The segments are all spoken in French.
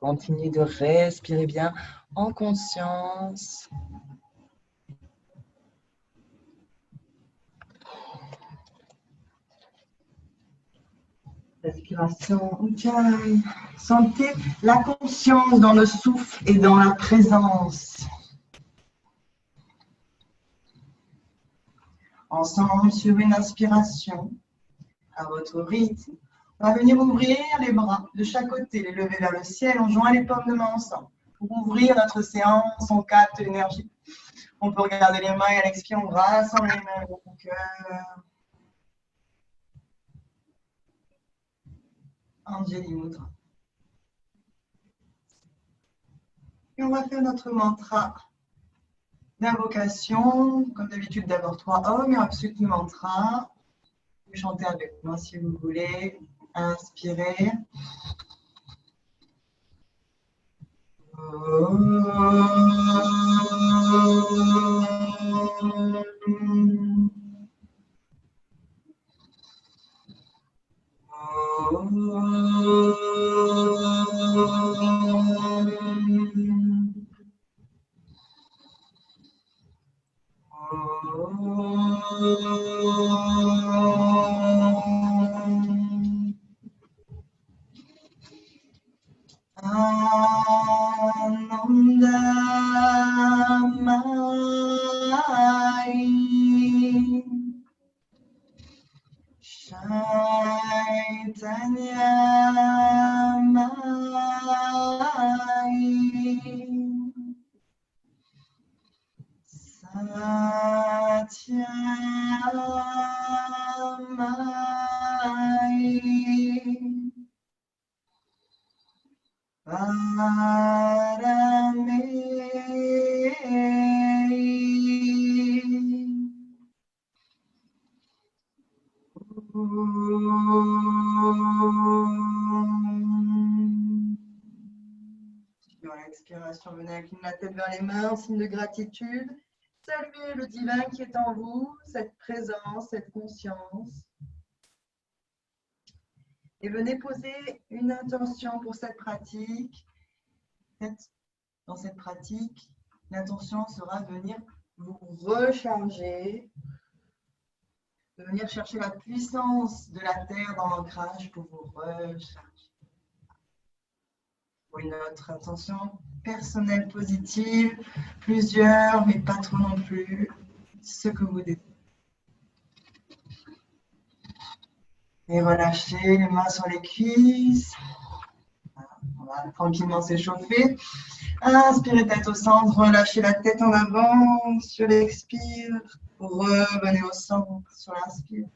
Continuez de respirer bien en conscience. Respiration Ujjayi. Sentez la conscience dans le souffle et dans la présence. Ensemble, sur une inspiration, à votre rythme, on va venir ouvrir les bras de chaque côté, les lever vers le ciel. On joint les paumes de main ensemble. Pour ouvrir notre séance, on capte l'énergie. On peut regarder les mains et à l'expire, on rassemble les mains au cœur. Anjali Mudra. Et on va faire notre mantra d'invocation. Comme d'habitude, d'abord 3 Om et ensuite le mantra. Vous chantez avec moi si vous voulez. Inspirez. Dans l'expiration, venez incliner la tête vers les mains en signe de gratitude. Saluez le divin qui est en vous, cette présence, cette conscience. Et venez poser une intention pour cette pratique. Dans cette pratique, l'intention sera de venir vous recharger, de venir chercher la puissance de la terre dans l'ancrage pour vous recharger. Pour une autre intention personnelle positive, plusieurs, mais pas trop non plus, ce que vous désirez. Et relâchez les mains sur les cuisses. On va tranquillement s'échauffer. Inspirez tête au centre, relâchez la tête en avant sur l'expire. Revenez au centre sur l'inspire.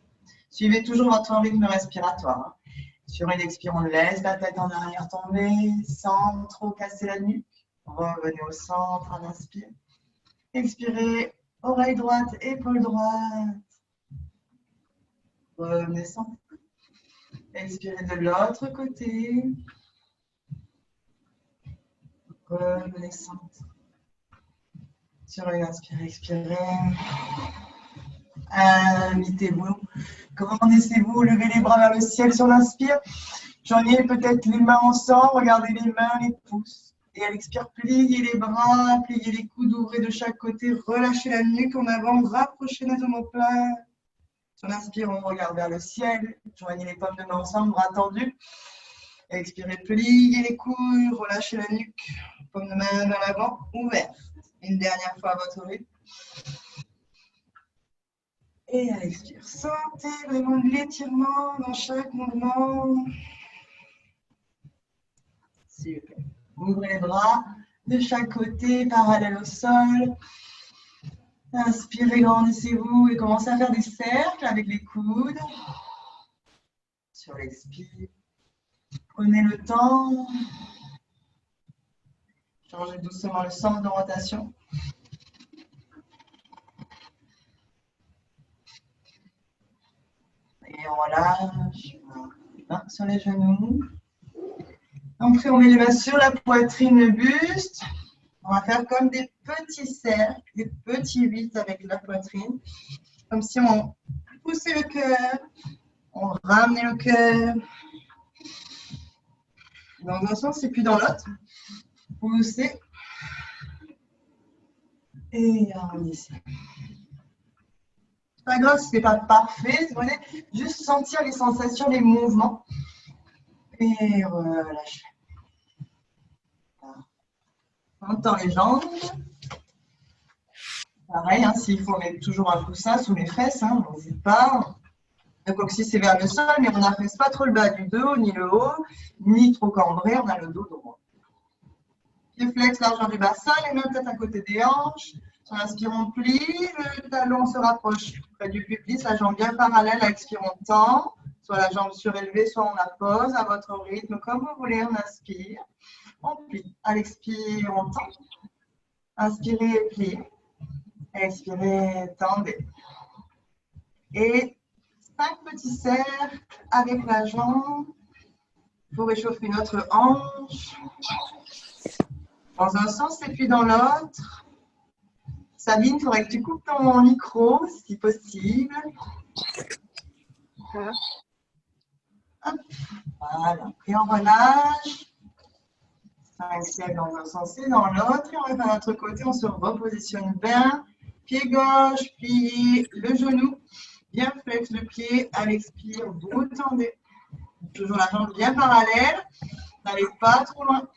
Suivez toujours votre rythme respiratoire. Sur une expire, on laisse la tête en arrière tomber sans trop casser la nuque. Revenez au centre à l'inspire. Expirez, oreille droite, épaule droite. Revenez centre. Expirez de l'autre côté. Revenez centre. Sur une inspire, expirez. Invitez-vous. Grandissez-vous, levez les bras vers le ciel sur l'inspire. Joignez peut-être les mains ensemble, regardez les mains, les pouces. Et à l'expire, pliez les bras, pliez les coudes, ouvrez de chaque côté, relâchez la nuque en avant, rapprochez les omoplates. Sur l'inspire, on regarde vers le ciel. Joignez les paumes de main ensemble, bras tendus. Expirez, pliez les couilles, relâchez la nuque. Paume de main vers l'avant, ouverte. Une dernière fois à votre rythme. Et à l'expire, sentez vraiment l'étirement dans chaque mouvement. Super. Ouvrez les bras de chaque côté, parallèle au sol. Inspirez, grandissez-vous et commencez à faire des cercles avec les coudes. Sur l'expire, prenez le temps. Changez doucement le sens de rotation. Et on relâche. Les mains sur les genoux. Après, on met les mains sur la poitrine, le buste. On va faire comme des petits cercles, des petits 8 avec la poitrine. Comme si on poussait le cœur, on ramenait le cœur. dans un sens et puis dans l'autre. Poussez. Et arrondissez. C'est pas grave si ce n'est pas parfait. Vous voulez juste sentir les sensations, les mouvements. Et relâchez. On tend les jambes. Pareil, hein, s'il faut mettre toujours un coussin sous les fesses, hein, on n'hésite pas. Le coccyx c'est vers le sol, mais on n'affaisse pas trop le bas du dos, ni le haut, ni trop cambré, on a le dos droit. Pied flex, largeur du bassin, les mains peut-être à côté des hanches. Sur l'inspire, on plie, le talon se rapproche près du pubis, la jambe bien parallèle, à expire, on tend. Soit la jambe surélevée, soit on la pose à votre rythme, comme vous voulez, on inspire. On plie. À l'expire, on tend. Inspirez et pliez. Expirez, tendez. Et 5 petits cercles avec la jambe pour réchauffer notre hanche. Dans un sens et puis dans l'autre. Sabine, il faudrait que tu coupes ton micro, si possible. Hop. Voilà. Et on relâche. 5 cercles dans un sens et dans l'autre. Et on va faire notre côté, on se repositionne bien. Pied gauche, pliez le genou. Bien flex le pied. À l'expire, vous tendez. Toujours la jambe bien parallèle. N'allez pas trop loin.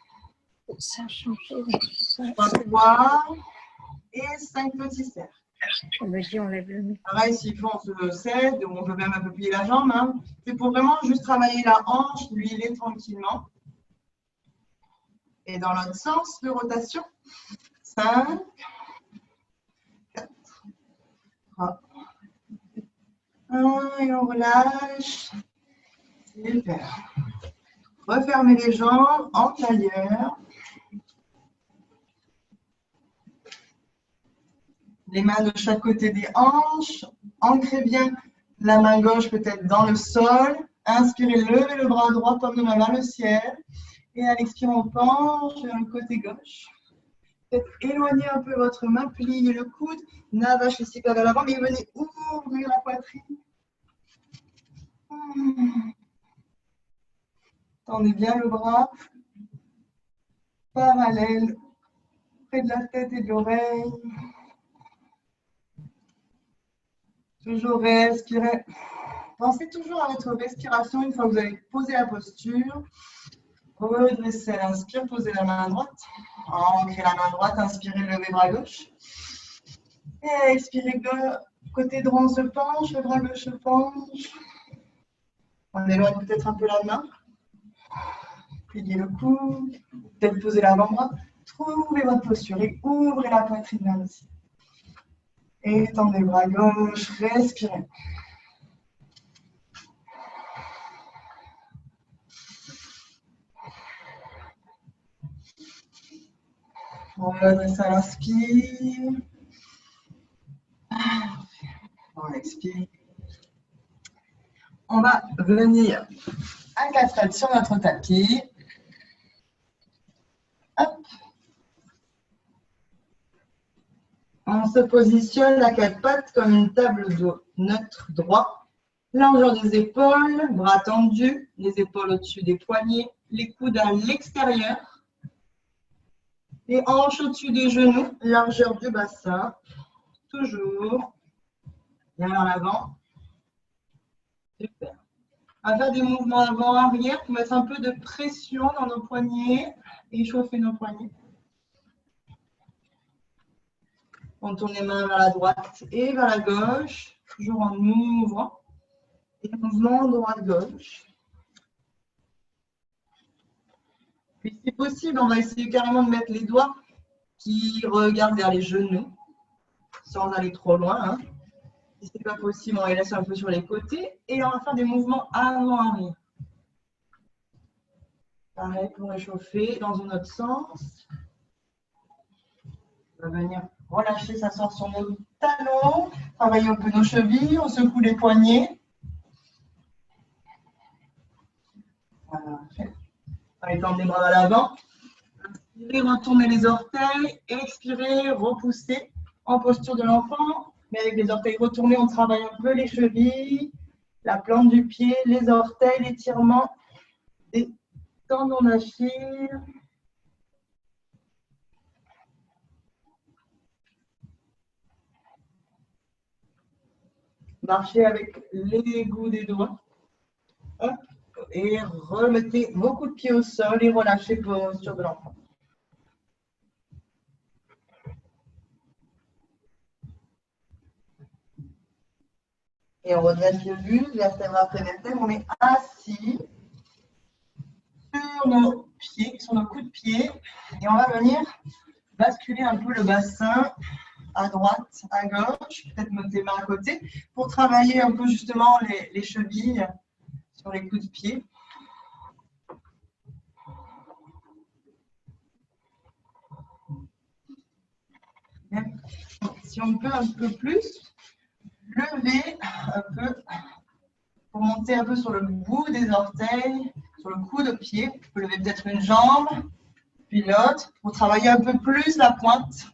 Ça a changé. 3 et 5 petits cercles. On me dit, on lève le micro. Pareil, s'il faut, on se cède, ou on peut même un peu plier la jambe. Hein. C'est pour vraiment juste travailler la hanche, l'huiler tranquillement. Et dans l'autre sens de rotation. 5, 4, 3, 1, et on relâche. Super. Refermez les jambes en tailleur. Les mains de chaque côté des hanches. Ancrez bien la main gauche peut-être dans le sol. Inspirez, levez le bras droit comme une main vers le ciel. Et à l'expire, on penche vers le côté gauche. Peut-être éloignez un peu votre main, pliez le coude. Navache ici vers l'avant, mais venez ouvrir la poitrine. Tendez bien le bras. Parallèle, près de la tête et de l'oreille. Toujours respirer. Pensez toujours à votre respiration une fois que vous avez posé la posture. Redressez à l'inspire, posez la main droite. Ancrez la main droite, inspirez, levez bras gauche. Et expirez, côté droit, on se penche, le bras gauche se penche. On éloigne peut-être un peu la main. Pliez le cou. Peut-être poser l'avant-bras. Trouvez votre posture et ouvrez la poitrine vers le ciel. Étendez le bras gauche, respirez. On redresse à l'inspire. On expire. On va venir à 4 pattes sur notre tapis. Hop. On se positionne à 4 pattes comme une table de neutre droit. Largeur des épaules, bras tendus, les épaules au-dessus des poignets, les coudes à l'extérieur. Les hanches au-dessus des genoux, largeur du bassin. Toujours. Bien en avant. Super. On va faire des mouvements avant-arrière pour mettre un peu de pression dans nos poignets et chauffer nos poignets. On tourne les mains vers la droite et vers la gauche, toujours en ouvrant. Et mouvement droite-gauche. Puis si possible, on va essayer carrément de mettre les doigts qui regardent vers les genoux, sans aller trop loin. Hein. Si ce n'est pas possible, on les laisse un peu sur les côtés et on va faire des mouvements avant-arrière. Pareil pour réchauffer dans un autre sens. On va venir relâcher, s'asseoir sur nos talons, travailler un peu nos chevilles, on secoue les poignets. Voilà. Allez, tendre les bras à l'avant. Inspirez, retournez les orteils. Expirez, repoussez en posture de l'enfant. Mais avec les orteils retournés, on travaille un peu les chevilles, la plante du pied, les orteils, l'étirement des Tendons l'Achille. Marchez avec l'égout des doigts. Hop. Et remettez vos coups de pied au sol et relâchez posture de l'enfant. Et on redresse le buste, vertèbre après vertèbre. On est assis sur nos pieds, sur nos coups de pied. Et on va venir basculer un peu le bassin à droite, à gauche, peut-être mettre les mains à côté, pour travailler un peu justement les chevilles sur les coups de pied. Si on peut un peu plus, lever un peu pour monter un peu sur le bout des orteils, sur le coup de pied. Vous pouvez lever peut-être une jambe, puis l'autre, pour travailler un peu plus la pointe,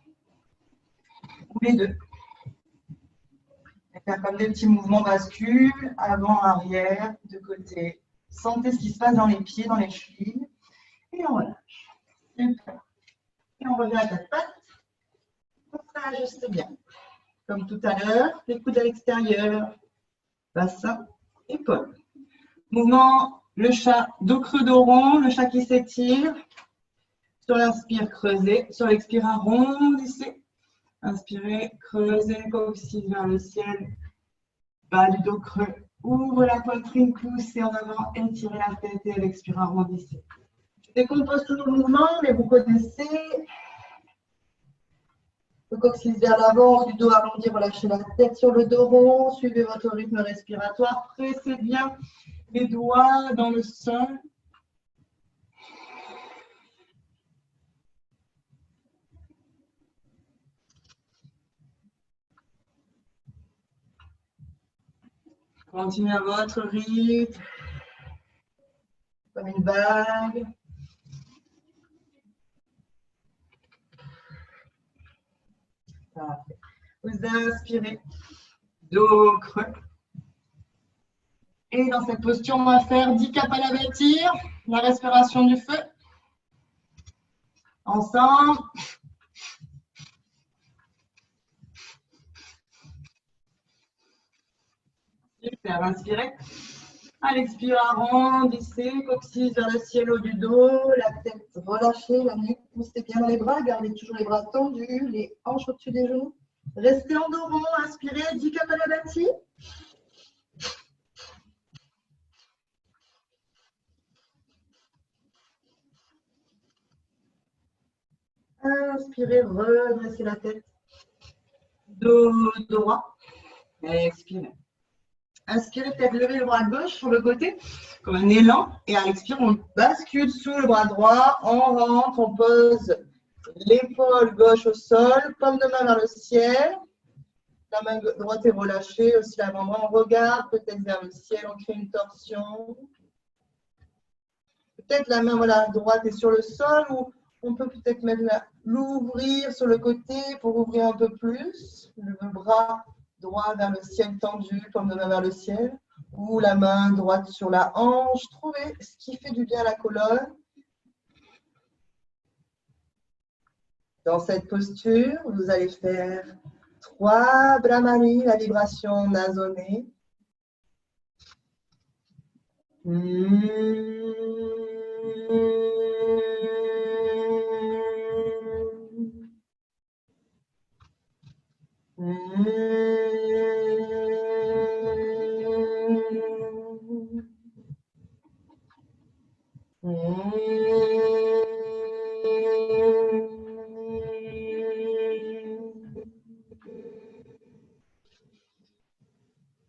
ou les deux. Et faire comme des petits mouvements bascules, avant, arrière, de côté. Sentez ce qui se passe dans les pieds, dans les chevilles. Et on relâche. Super. Et on revient à quatre pattes. On s'ajuste bien. Comme tout à l'heure, les coudes à l'extérieur, bassin, épaules. Mouvement, le chat, dos creux, dos rond, le chat qui s'étire. Sur l'inspire, creusez. Sur l'expire, arrondissez. Inspirez, creusez, coccyx vers le ciel. Bas du dos creux. Ouvre la poitrine, poussez en avant, étirez la tête et à l'expire, arrondissez. Je décompose toujours le mouvement, mais vous connaissez. Le coccyx vers l'avant, du dos arrondi, relâchez la tête sur le dos rond. Suivez votre rythme respiratoire. Pressez bien les doigts dans le sol. Continuez à votre rythme. Comme une vague. Parfait. Vous inspirez. Dos creux. Et dans cette posture, on va faire 10 Kapalabhati, la respiration du feu. Ensemble. Super, inspirez. À l'expire, arrondissez, coccyx vers le ciel au du dos, la tête relâchée, la nuque poussez bien dans les bras, gardez toujours les bras tendus, les hanches au-dessus des genoux. Restez en dos rond, inspirez, 10 Kapalabhati. Inspirez, redressez la tête. Dos droit. Expirez. Inspirez, peut-être lever le bras gauche sur le côté, comme un élan. Et à l'expire, on bascule sous le bras droit. On rentre, on pose l'épaule gauche au sol, paume de main vers le ciel. La main droite est relâchée, aussi l'avant-bras. On regarde peut-être vers le ciel, on crée une torsion. Peut-être la main droite est sur le sol, ou on peut peut-être mettre l'ouvrir sur le côté pour ouvrir un peu plus. Le bras droit vers le ciel tendu, paume de main vers le ciel. Ou la main droite sur la hanche. Trouvez ce qui fait du bien à la colonne. Dans cette posture, vous allez faire 3 Brahmani, la vibration nasonnée.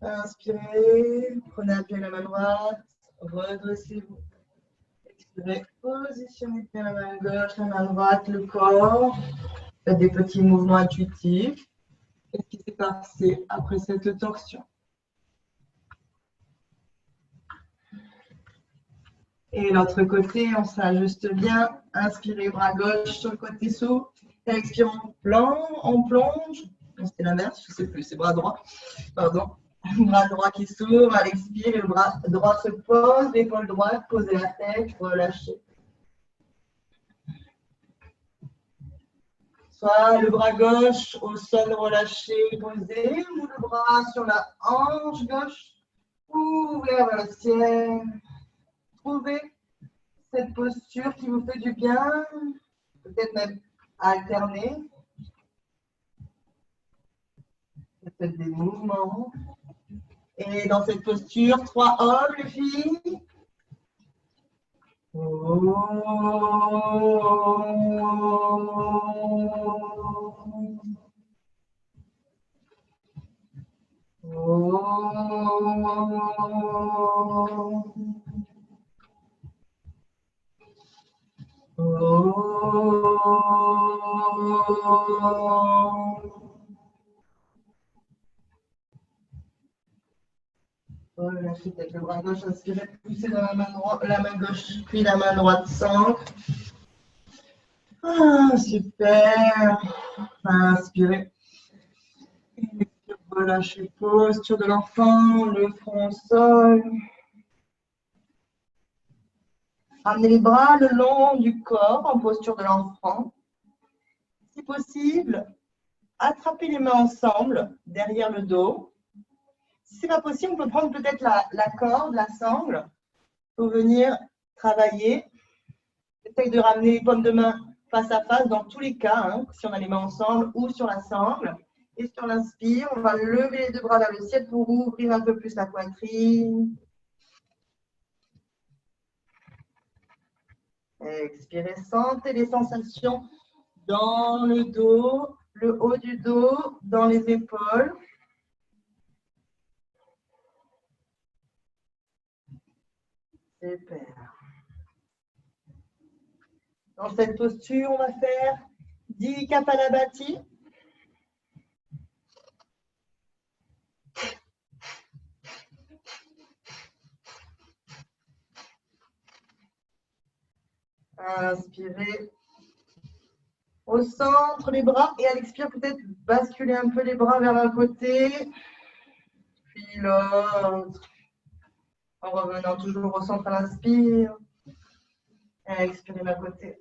Inspirez, prenez appui à la main droite, redressez-vous. Expirez, positionnez bien la main gauche, la main droite, le corps. Faites des petits mouvements intuitifs. Qu'est-ce qui s'est passé après cette torsion? Et l'autre côté, on s'ajuste bien. Inspirez, bras gauche sur le côté souple. Expirez, on plonge. Non, c'était l'inverse, je ne sais plus, c'est bras droit. Pardon. Bras droit qui s'ouvre, à l'expire, le bras droit se pose, l'épaule droite, posez la tête, relâchez. Soit le bras gauche au sol relâché, posé, ou le bras sur la hanche gauche, ouvert vers le ciel. Trouvez cette posture qui vous fait du bien, peut-être même alterner. Faites des mouvements. Et dans cette posture, 3 hommes, les filles. Relâchez peut-être le bras gauche, inspirez, poussez dans la main gauche, puis la main droite s'ancre. Ah, super. Inspirez. Relâchez, posture de l'enfant, le front au sol. Ramenez les bras le long du corps en posture de l'enfant. Si possible, attrapez les mains ensemble derrière le dos. Si ce n'est pas possible, on peut prendre peut-être la corde, la sangle, pour venir travailler. Essayez de ramener les paumes de main face à face dans tous les cas, hein, si on a les mains ensemble ou sur la sangle. Et sur l'inspire, on va lever les deux bras vers le ciel pour ouvrir un peu plus la poitrine. Expirez, sentez les sensations dans le dos, le haut du dos, dans les épaules. Super. Dans cette posture, on va faire 10 Kapalabhati. Inspirez. Au centre, les bras. Et à l'expire, peut-être basculer un peu les bras vers un côté. Puis l'autre. En revenant toujours au centre à l'inspire. Et expirez d'un côté.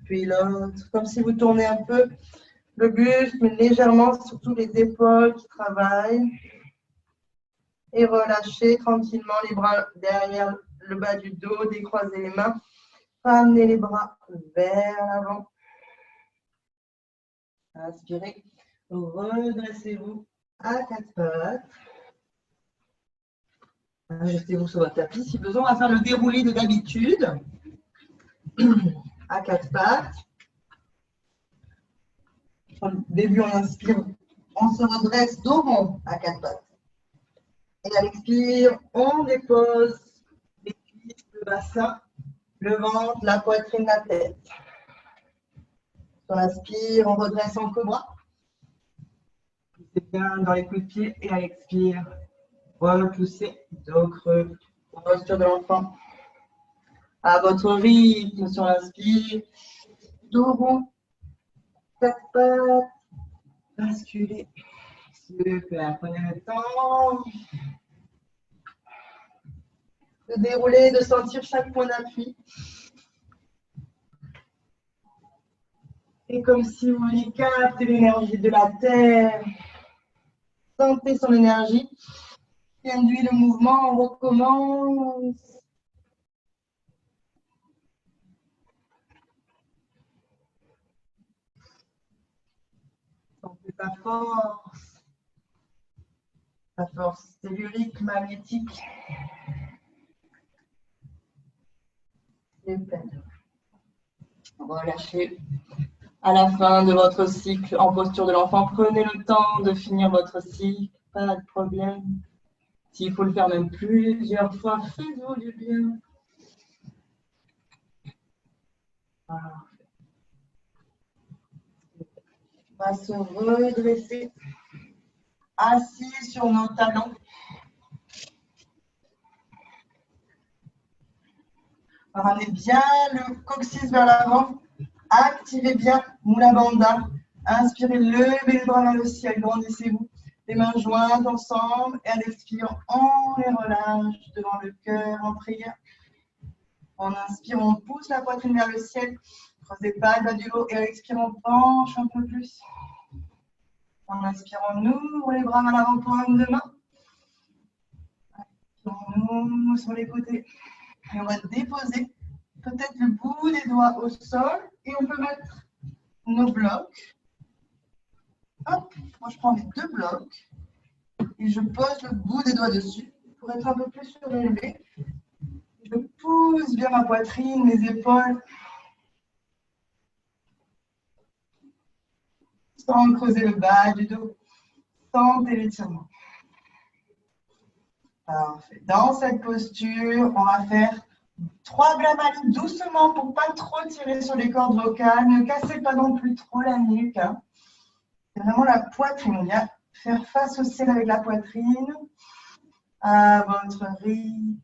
Puis l'autre. Comme si vous tournez un peu le buste, mais légèrement, surtout les épaules qui travaillent. Et relâchez tranquillement les bras derrière le bas du dos, décroisez les mains. Ramenez les bras vers l'avant. Inspirez. Redressez-vous à 4 pattes. Ajustez-vous sur votre tapis. Si besoin, on va faire le déroulé de d'habitude. À 4 pattes. Au début, on inspire. On se redresse dos rond à 4 pattes. Et à l'expire, on dépose les cuisses, le bassin, le ventre, la poitrine, la tête. On inspire, on redresse en cobra. Poussez bien dans les coups de pied et à l'expire, repoussez, dos creux, posture de l'enfant. À votre rythme, sur l'inspire, dos rond, 4 pattes, basculez. Super, prenez le temps de dérouler, de sentir chaque point d'appui. Et comme si vous vouliez capter l'énergie de la terre, sentez son énergie qui induit le mouvement, on recommence. Sentez sa force tellurique, magnétique. Super. Relâchez. À la fin de votre cycle en posture de l'enfant, prenez le temps de finir votre cycle, pas de problème. S'il faut le faire même plusieurs fois, faites-vous du bien. Voilà. On va se redresser, assis sur nos talons. Ramenez bien le coccyx vers l'avant. Activez bien Mula Bandha. Inspirez, levez les bras vers le ciel, grandissez-vous. Les mains jointes ensemble et à l'expire, on les relâche devant le cœur en prière. En inspire, on pousse la poitrine vers le ciel. Creusez pas le bas du dos et à l'expire, on penche un peu plus. En inspirant, on ouvre les bras vers l'avant pour un de main. On ouvre sur les côtés. Et on va déposer peut-être le bout des doigts au sol et on peut mettre nos blocs. Hop, moi je prends mes 2 blocs et je pose le bout des doigts dessus pour être un peu plus surélevé. Je pousse bien ma poitrine, mes épaules, sans creuser le bas du dos, sentez l'étirement. Parfait. Dans cette posture, on va faire 3 Brahmaris doucement pour ne pas trop tirer sur les cordes vocales. Ne cassez pas non plus trop la nuque. Hein. C'est vraiment la poitrine. On vient faire face au ciel avec la poitrine à votre rythme.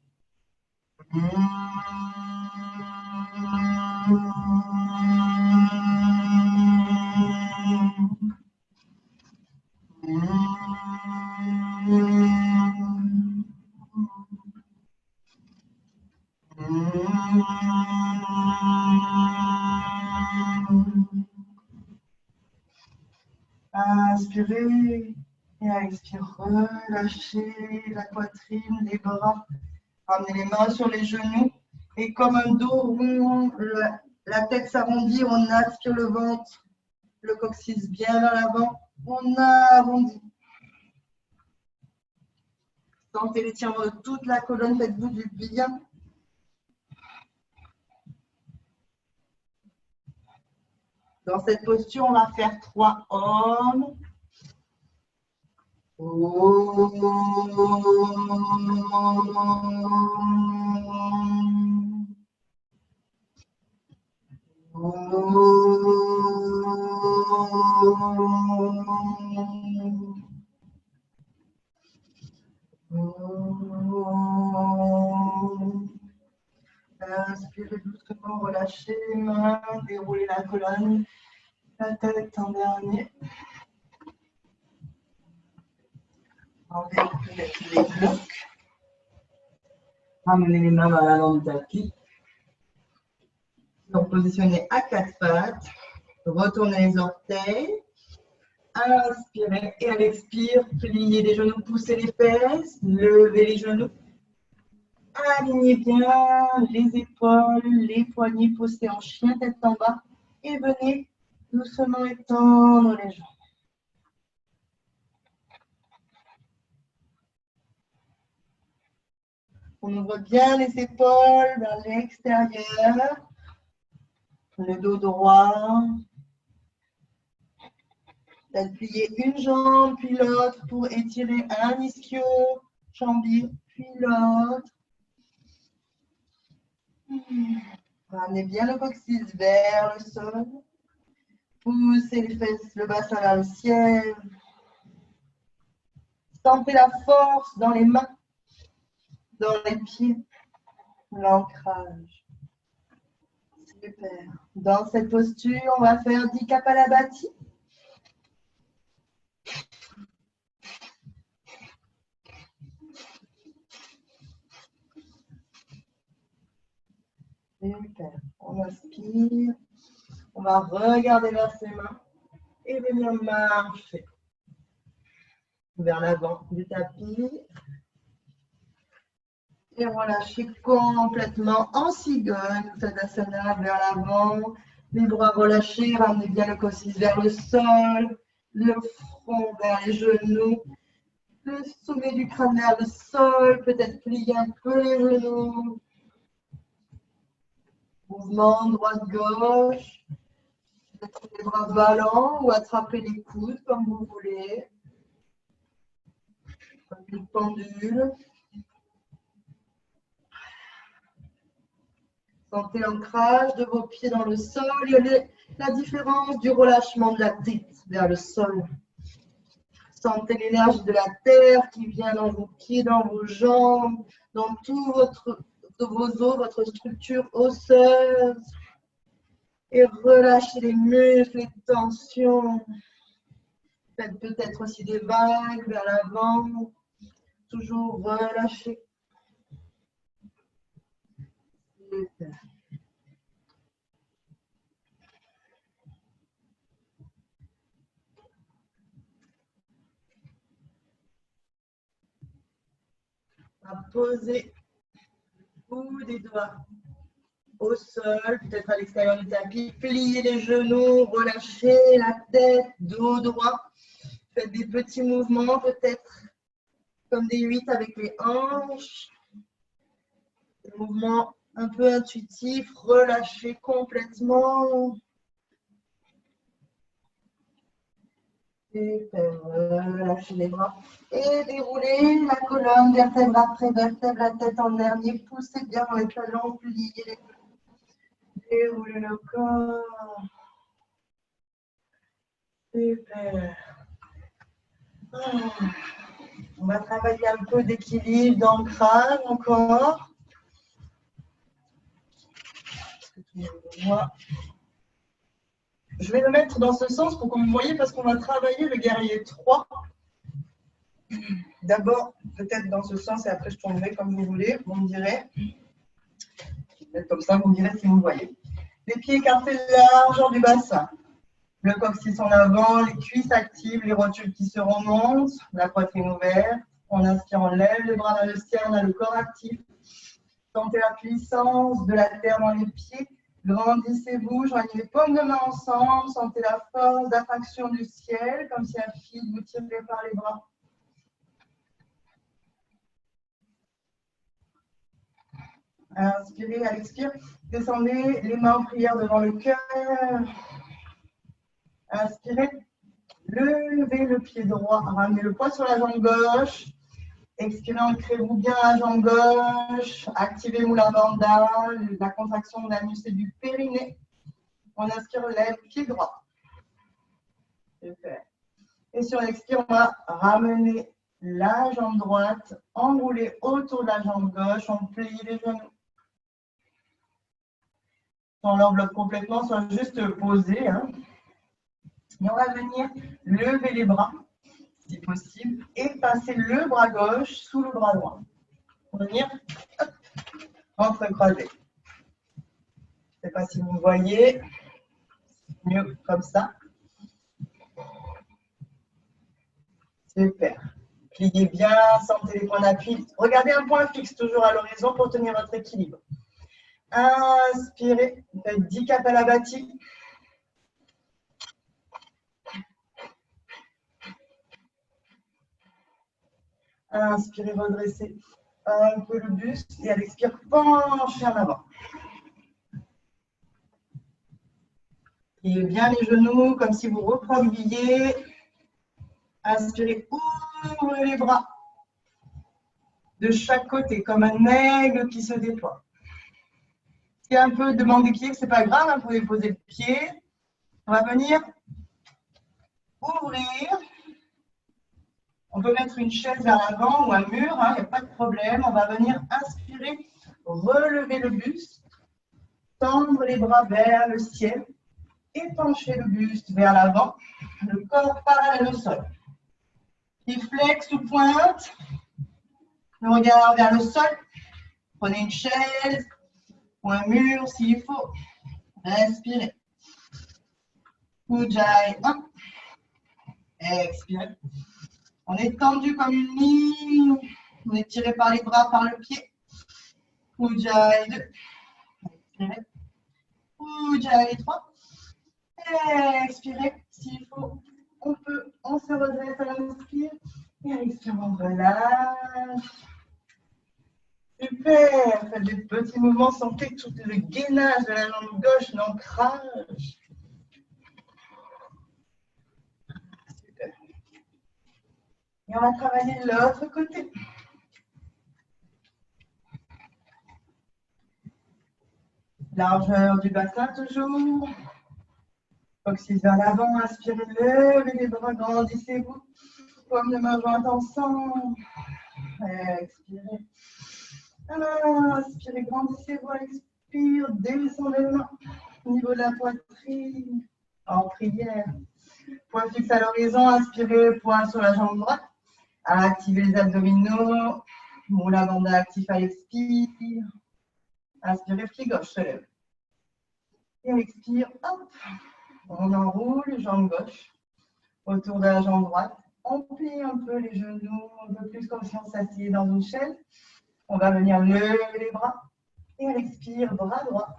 Inspirez et à expirer, relâchez la poitrine, les bras. Ramenez les mains sur les genoux et comme un dos rond, la tête s'arrondit, on aspire le ventre, le coccyx bien vers l'avant, on arrondit. Sentez l'étirement de toute la colonne, faites-vous du bien. Dans cette posture, on va faire 3 hommes. Inspirez doucement, relâchez les mains, déroulez la colonne, la tête en dernier. Enlevez peut-être les blocs. Ramenez les mains vers l'avant du tapis. Donc positionnez à 4 pattes. Retournez les orteils. Inspirez et à l'expire, pliez les genoux, poussez les fesses, levez les genoux. Alignez bien les épaules, les poignets, posez en chien tête en bas et venez doucement étendre les jambes. On ouvre bien les épaules vers l'extérieur, le dos droit. Peut-être plier une jambe puis l'autre pour étirer un ischio, chambir puis l'autre. Ramenez bien le coccyx vers le sol. Poussez les fesses, le bassin vers le ciel. Sentez la force dans les mains, dans les pieds. L'ancrage. Super. Dans cette posture, on va faire 10 Kapalabhati. Super. On inspire. On va regarder vers ses mains et venir marcher vers l'avant du tapis. Et relâchez complètement en cigogne, Tadasana vers l'avant. Les bras relâchés, ramenez bien le coccyx vers le sol, le front vers les genoux, le sommet du crâne vers le sol, peut-être plier un peu les genoux. Mouvement droite-gauche, les bras ballants ou attraper les coudes comme vous voulez. Comme une pendule. Sentez l'ancrage de vos pieds dans le sol et la différence du relâchement de la tête vers le sol. Sentez l'énergie de la terre qui vient dans vos pieds, dans vos jambes, dans tout vos os, votre structure osseuse. Et relâchez les muscles, les tensions. Faites peut-être aussi des vagues vers l'avant. Toujours relâcher. Super. On va poser le bout des doigts au sol, peut-être à l'extérieur du tapis. Pliez les genoux, relâchez la tête, dos droit. Faites des petits mouvements, peut-être comme des 8 avec les hanches. Des mouvements un peu intuitifs, relâchez complètement. Super, relâchez les bras. Et déroulez la colonne, vertèbre après vertèbre, la tête en dernier. Poussez bien dans les talons, pliez les genoux. Déroulez le corps. Super. On va travailler un peu d'équilibre, d'ancrage encore. Je vais le mettre dans ce sens pour que vous voyez parce qu'on va travailler le guerrier 3. D'abord, peut-être dans ce sens et après je tournerai comme vous voulez. Vous me direz. Peut-être comme ça, vous me direz si vous voyez. Les pieds écartés largeur du bassin. Le coccyx en avant, les cuisses actives, les rotules qui se remontent, la poitrine ouverte. On inspire, on lève les bras vers le ciel, on a le corps actif. Sentez la puissance de la terre dans les pieds. Grandissez-vous, joignez les paumes de main ensemble. Sentez la force d'attraction du ciel, comme si un fil vous tirait par les bras. Inspirez, à l'expire. Descendez les mains en prière devant le cœur. Inspirez. Levez le pied droit. Ramenez le poids sur la jambe gauche. Expirez, ancrez-vous bien la jambe gauche. Activez Mula Bandha, la contraction de l'anus et du périnée. On inspire, lève, pied droit. Super. Et sur l'expire, on va ramener la jambe droite, enrouler autour de la jambe gauche, on plie les genoux. On l'enveloppe complètement, soit juste posé. Hein. Et on va venir lever les bras, si possible, et passer le bras gauche sous le bras droit. On va venir entrecroiser. Je ne sais pas si vous voyez, mieux comme ça. Super. Pliez bien, sentez les points d'appui. Regardez un point fixe toujours à l'horizon pour tenir votre équilibre. Inspirez, faites 10 Kapalabhati. Inspirez, redressez un peu le buste et à l'expire, penchez en avant. Pliez bien les genoux comme si vous recroquevillez. Inspirez, ouvrez les bras de chaque côté comme un aigle qui se déploie. S'il y a un peu de manque d'équilibre, ce n'est pas grave, hein, vous pouvez poser le pied. On va venir ouvrir. On peut mettre une chaise vers l'avant ou un mur, il n'y a pas de problème. On va venir inspirer, relever le buste, tendre les bras vers le ciel et pencher le buste vers l'avant. Le corps parallèle au sol. Pieds flex ou pointe. Le regard vers le sol. Prenez une chaise ou un mur s'il faut. Respirez. Ujjayi 1. Expirez. On est tendu comme une ligne. On est tiré par les bras, par le pied. Ujjayi 2. Expirez. Ujjayi 3. Expirez. S'il faut, on se redresse à l'inspire. Et à l'expire, on relâche. Super. Faites des petits mouvements. Sentez tout le gainage de la jambe gauche, l'ancrage. Super. Et on va travailler l'autre côté. Largeur du bassin toujours. Coccyx vers l'avant, inspirez, levez les bras, grandissez-vous. Paumes de main jointes ensemble. Expirez. Inspirez, grandissez-vous. Expire, descendez les mains au niveau de la poitrine. En prière. Point fixe à l'horizon, inspirez, poing sur la jambe droite. Activez les abdominaux. Moule abondant actif à l'expire. Inspirez, pied gauche se lève. Et on expire, hop. On enroule, jambe gauche autour de la jambe droite. On plie un peu les genoux, un peu plus comme si on s'assied dans une chaise. On va venir lever les bras. Et à l'expire, bras droit,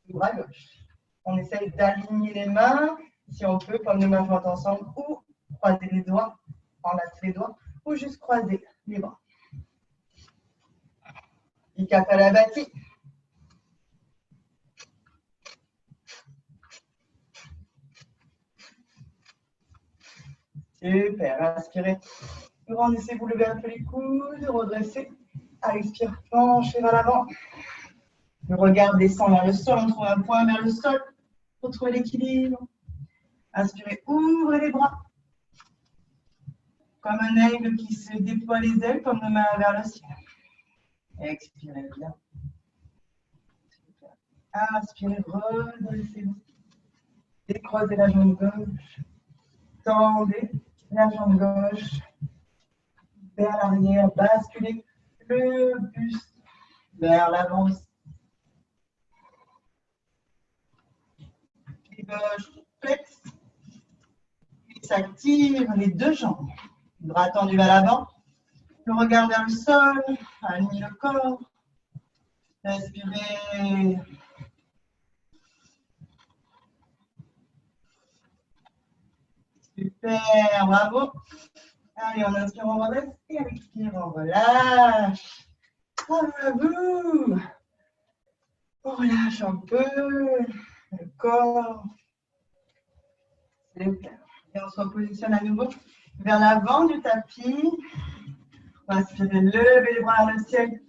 bras gauche. On essaye d'aligner les mains, si on peut, comme les mains jointes ensemble, ou croiser les doigts, enlacer les doigts, ou juste croiser les bras. Kapalabhati. Super, inspirez. Grandissez-vous, levez un peu les coudes, redressez. À l'expire, penchez vers l'avant. Le regard descend vers le sol, on trouve un point vers le sol. Retrouvez l'équilibre. Inspirez, ouvrez les bras. Comme un aigle qui se déploie les ailes, comme nos mains vers le ciel. Expirez bien. Inspirez, redressez-vous. Décroisez la jambe gauche. Tendez la jambe gauche vers l'arrière. Basculez le buste vers l'avant. Pied gauche flex. Il s'active les deux jambes. Bras tendus vers l'avant. Le regard vers le sol. Alignez le corps. Respirez. Super, bravo. Allez, on inspire, on redresse. Et à l'expire, on relâche. Bravo. On relâche un peu le corps. Super. Et on se repositionne à nouveau vers l'avant du tapis. On va inspirer, lever les bras vers le ciel.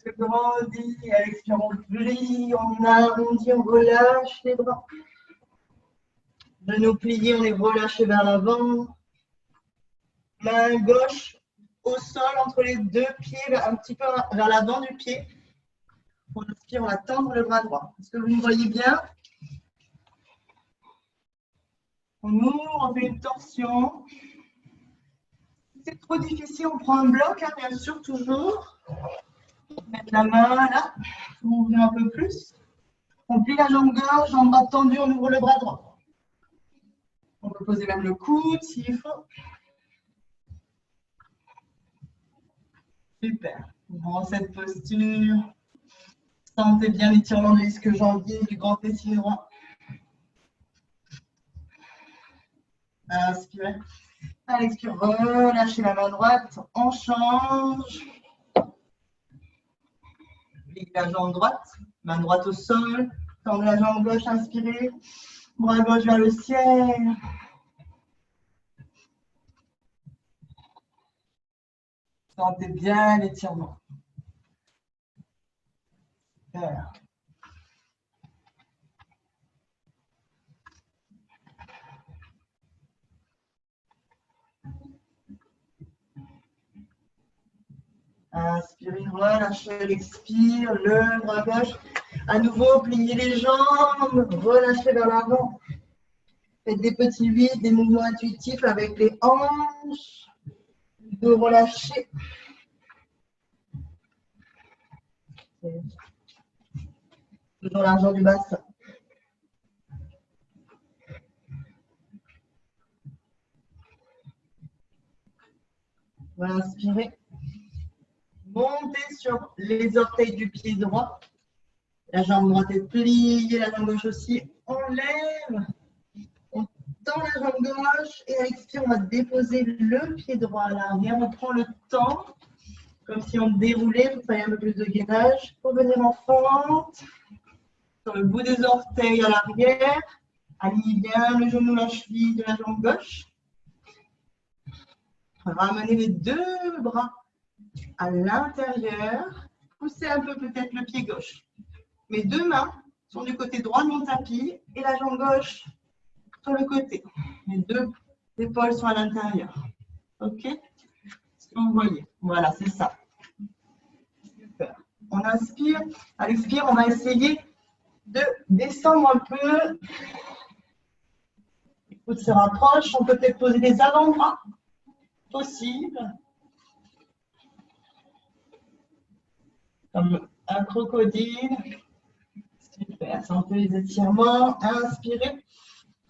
Se grandit. Et à l'expire, on plie, on arrondit, on relâche les bras. Genoux pliés, on les relâche vers l'avant. Main gauche au sol entre les deux pieds, un petit peu vers l'avant du pied. On inspire, on va tendre le bras droit. Est-ce que vous me voyez bien? On ouvre, on fait une torsion. Si c'est trop difficile, on prend un bloc, hein, bien sûr, toujours. Mettre la main là, pour ouvrir un peu plus. On plie la jambe gauche, jambe bras tendue, on ouvre le bras droit. On peut poser même le coude s'il faut. Super. Dans cette posture, sentez bien l'étirement du disque jambier, du grand fessier droit. Inspirez. À l'expire, relâchez la main droite. On change. Pliez la jambe droite. Main droite au sol. Tendez la jambe gauche, inspirez. Bras gauche vers le ciel. Sentez bien l'étirement. Super. Inspirez, relâchez, l'expire, le bras gauche. À nouveau, pliez les jambes, relâchez vers l'avant. Faites des petits vides, des mouvements intuitifs avec les hanches. Le dos relâché. Toujours la largeur du bassin. On va inspirer. Montez sur les orteils du pied droit. La jambe droite est pliée, la jambe gauche aussi. On lève. On tend la jambe gauche et à l'expire, on va déposer le pied droit à l'arrière. On prend le temps, comme si on déroulait, pour faire un peu plus de gainage. Pour venir en fente. Sur le bout des orteils à l'arrière. Alignez bien le genou, la cheville de la jambe gauche. Ramenez les deux bras à l'intérieur. Poussez un peu peut-être le pied gauche. Mes deux mains sont du côté droit de mon tapis et la jambe gauche sur le côté. Les deux épaules sont à l'intérieur. OK? Est-ce que vous voyez? Voilà, c'est ça. Super. On inspire. À l'expire, on va essayer de descendre un peu coude se rapproche. On peut peut-être poser les avant-bras. Possible. Comme un crocodile. Super. Sentez les étirements. Inspirez.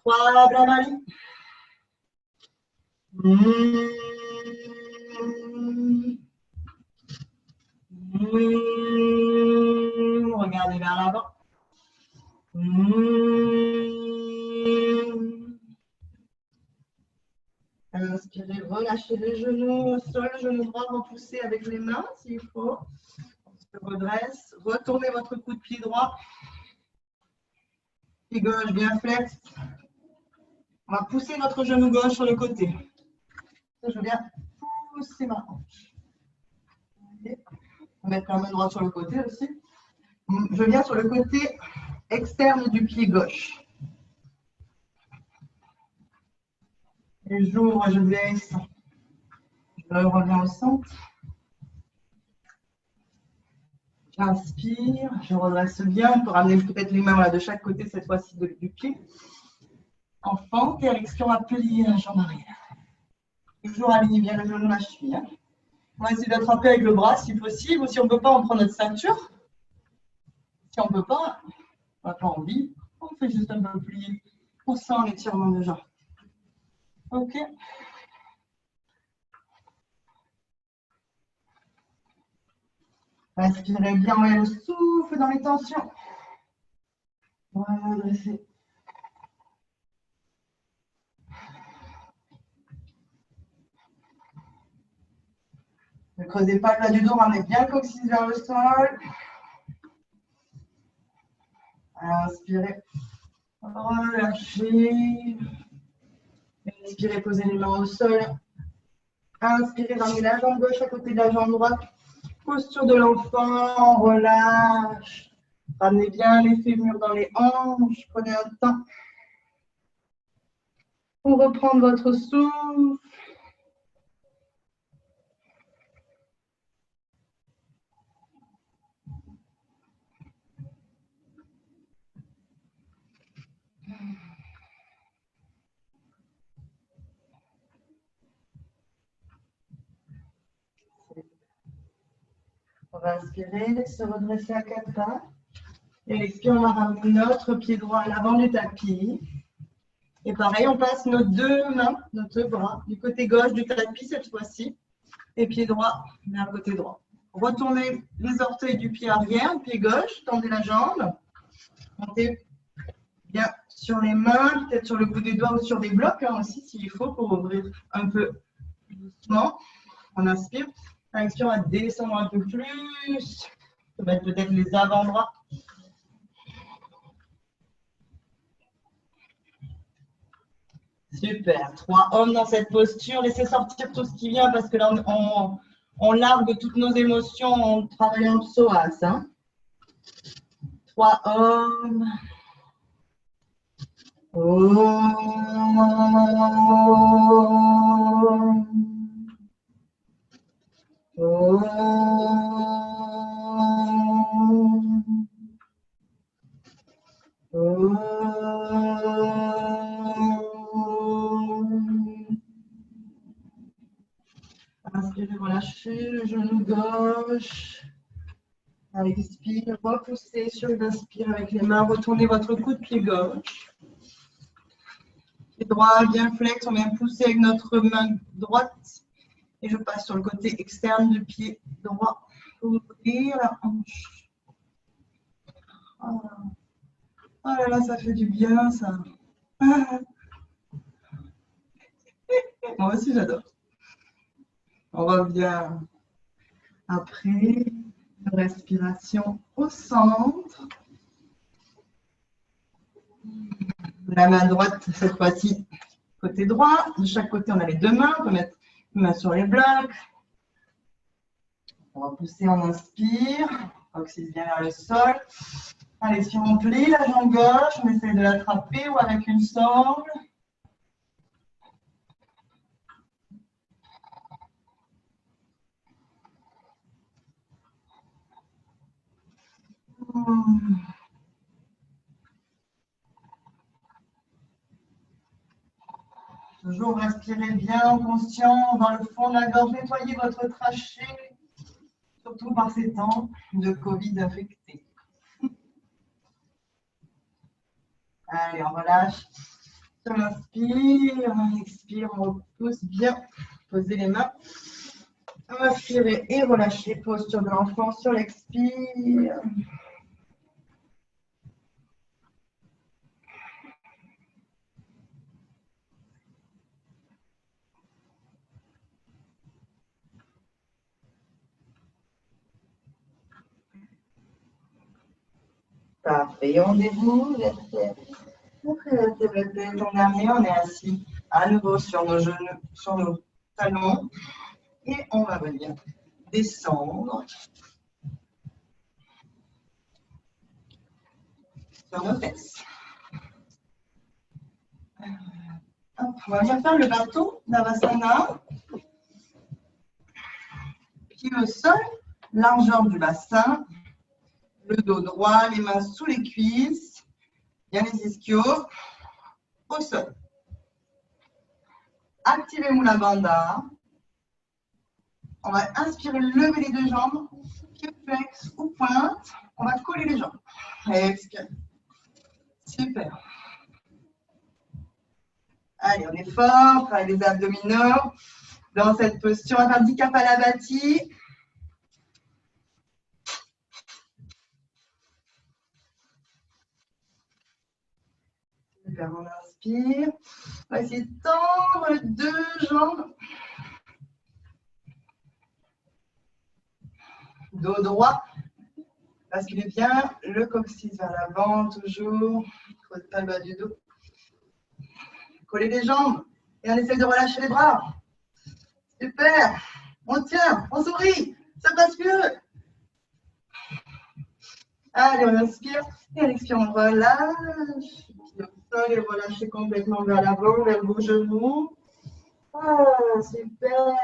3 Brahmali. Regardez vers l'avant. Inspirez, relâchez les genoux au sol, genoux droit repoussés avec les mains s'il faut. On se redresse, retournez votre coude pied droit. Pied gauche bien flex. On va pousser notre genou gauche sur le côté. Je viens pousser ma hanche. On va mettre la main droite sur le côté aussi. Je viens sur le côté externe du pied gauche. Et j'ouvre, je baisse. Je reviens au centre. J'inspire, je redresse bien. On peut ramener peut-être les mains de chaque côté cette fois-ci du pied. En fente et à l'expiration, on va plier la jambe arrière. Toujours aligner bien le genou, la cheville. On va essayer d'attraper avec le bras si possible. Ou si on ne peut pas, on prend notre ceinture. Si on ne peut pas, on n'a pas envie, on fait juste un peu plier. On sent l'étirement de jambes. Ok. Inspirez bien, envoyez le souffle dans les tensions. Redressez. Ne creusez pas le bas du dos, ramenez bien le coccyx vers le sol. Inspirez. Relâchez. Inspirez, posez les mains au sol. Inspirez, ramenez la jambe gauche à côté de la jambe droite. Posture de l'enfant, relâche. Ramenez bien les fémurs dans les hanches. Prenez un temps pour reprendre votre souffle. On va inspirer, se redresser à 4 pas. Et l'expire, on va ramener notre pied droit à l'avant du tapis. Et pareil, on passe nos deux mains, nos deux bras, du côté gauche du tapis cette fois-ci. Et pied droit vers le côté droit. Retournez les orteils du pied arrière, pied gauche, tendez la jambe. Montez bien sur les mains, peut-être sur le bout des doigts ou sur des blocs aussi s'il faut pour ouvrir un peu doucement. On inspire. À l'expire, on va descendre un peu plus. On peut mettre peut-être les avant-bras. Super. 3 hommes dans cette posture. Laissez sortir tout ce qui vient parce que là, on largue toutes nos émotions en travaillant le psoas. Hein. 3 hommes. Inspirez, relâchez le genou gauche. Expire, repoussez sur l'inspire avec les mains. Retournez votre coude pied gauche. Pied droit bien flex, on vient pousser avec notre main droite. Et je passe sur le côté externe du pied droit pour ouvrir la hanche. Oh là là, ça fait du bien ça. Moi aussi j'adore. On revient après une respiration au centre. La main droite, cette fois-ci, côté droit. De chaque côté, on a les deux mains. On peut mettre une main sur les blocs. On va pousser, on inspire. Coccyx bien vers le sol. Allez, si on plie la jambe gauche, on essaie de l'attraper ou avec une sangle. Toujours respirez bien, conscient, dans le fond de la gorge, nettoyez votre trachée, surtout par ces temps de Covid infecté. Allez, on relâche. On inspire, on expire, on repose bien. Posez les mains. Inspirez et relâchez. Posture de l'enfant sur l'expire. Parfait. On déboule. Après la tête dernier, on est assis à nouveau sur nos genoux, sur nos talons. Et on va venir descendre sur nos fesses. Hop, on va venir faire le bateau d'Avasana. Pied au sol, largeur du bassin, le dos droit, les mains sous les cuisses, bien les ischios, au sol. Activez Mula Bandha. On va inspirer, lever les deux jambes, pied flex ou pointe. On va coller les jambes. Expire. Super. Allez, on est fort, avec les abdominaux. Dans cette posture, on va faire 10 Kapalabhati. Super, on inspire. On va essayer de tendre les deux jambes. Dos droit. Basculez bien le coccyx vers l'avant, toujours. Creusez pas le bas du dos. Collez les jambes. Et on essaie de relâcher les bras. Super. On tient, on sourit. Ça passe mieux. Allez, on inspire. Et on expire, on relâche. Pied au sol et relâchez complètement vers l'avant, vers vos genoux. Ah, super.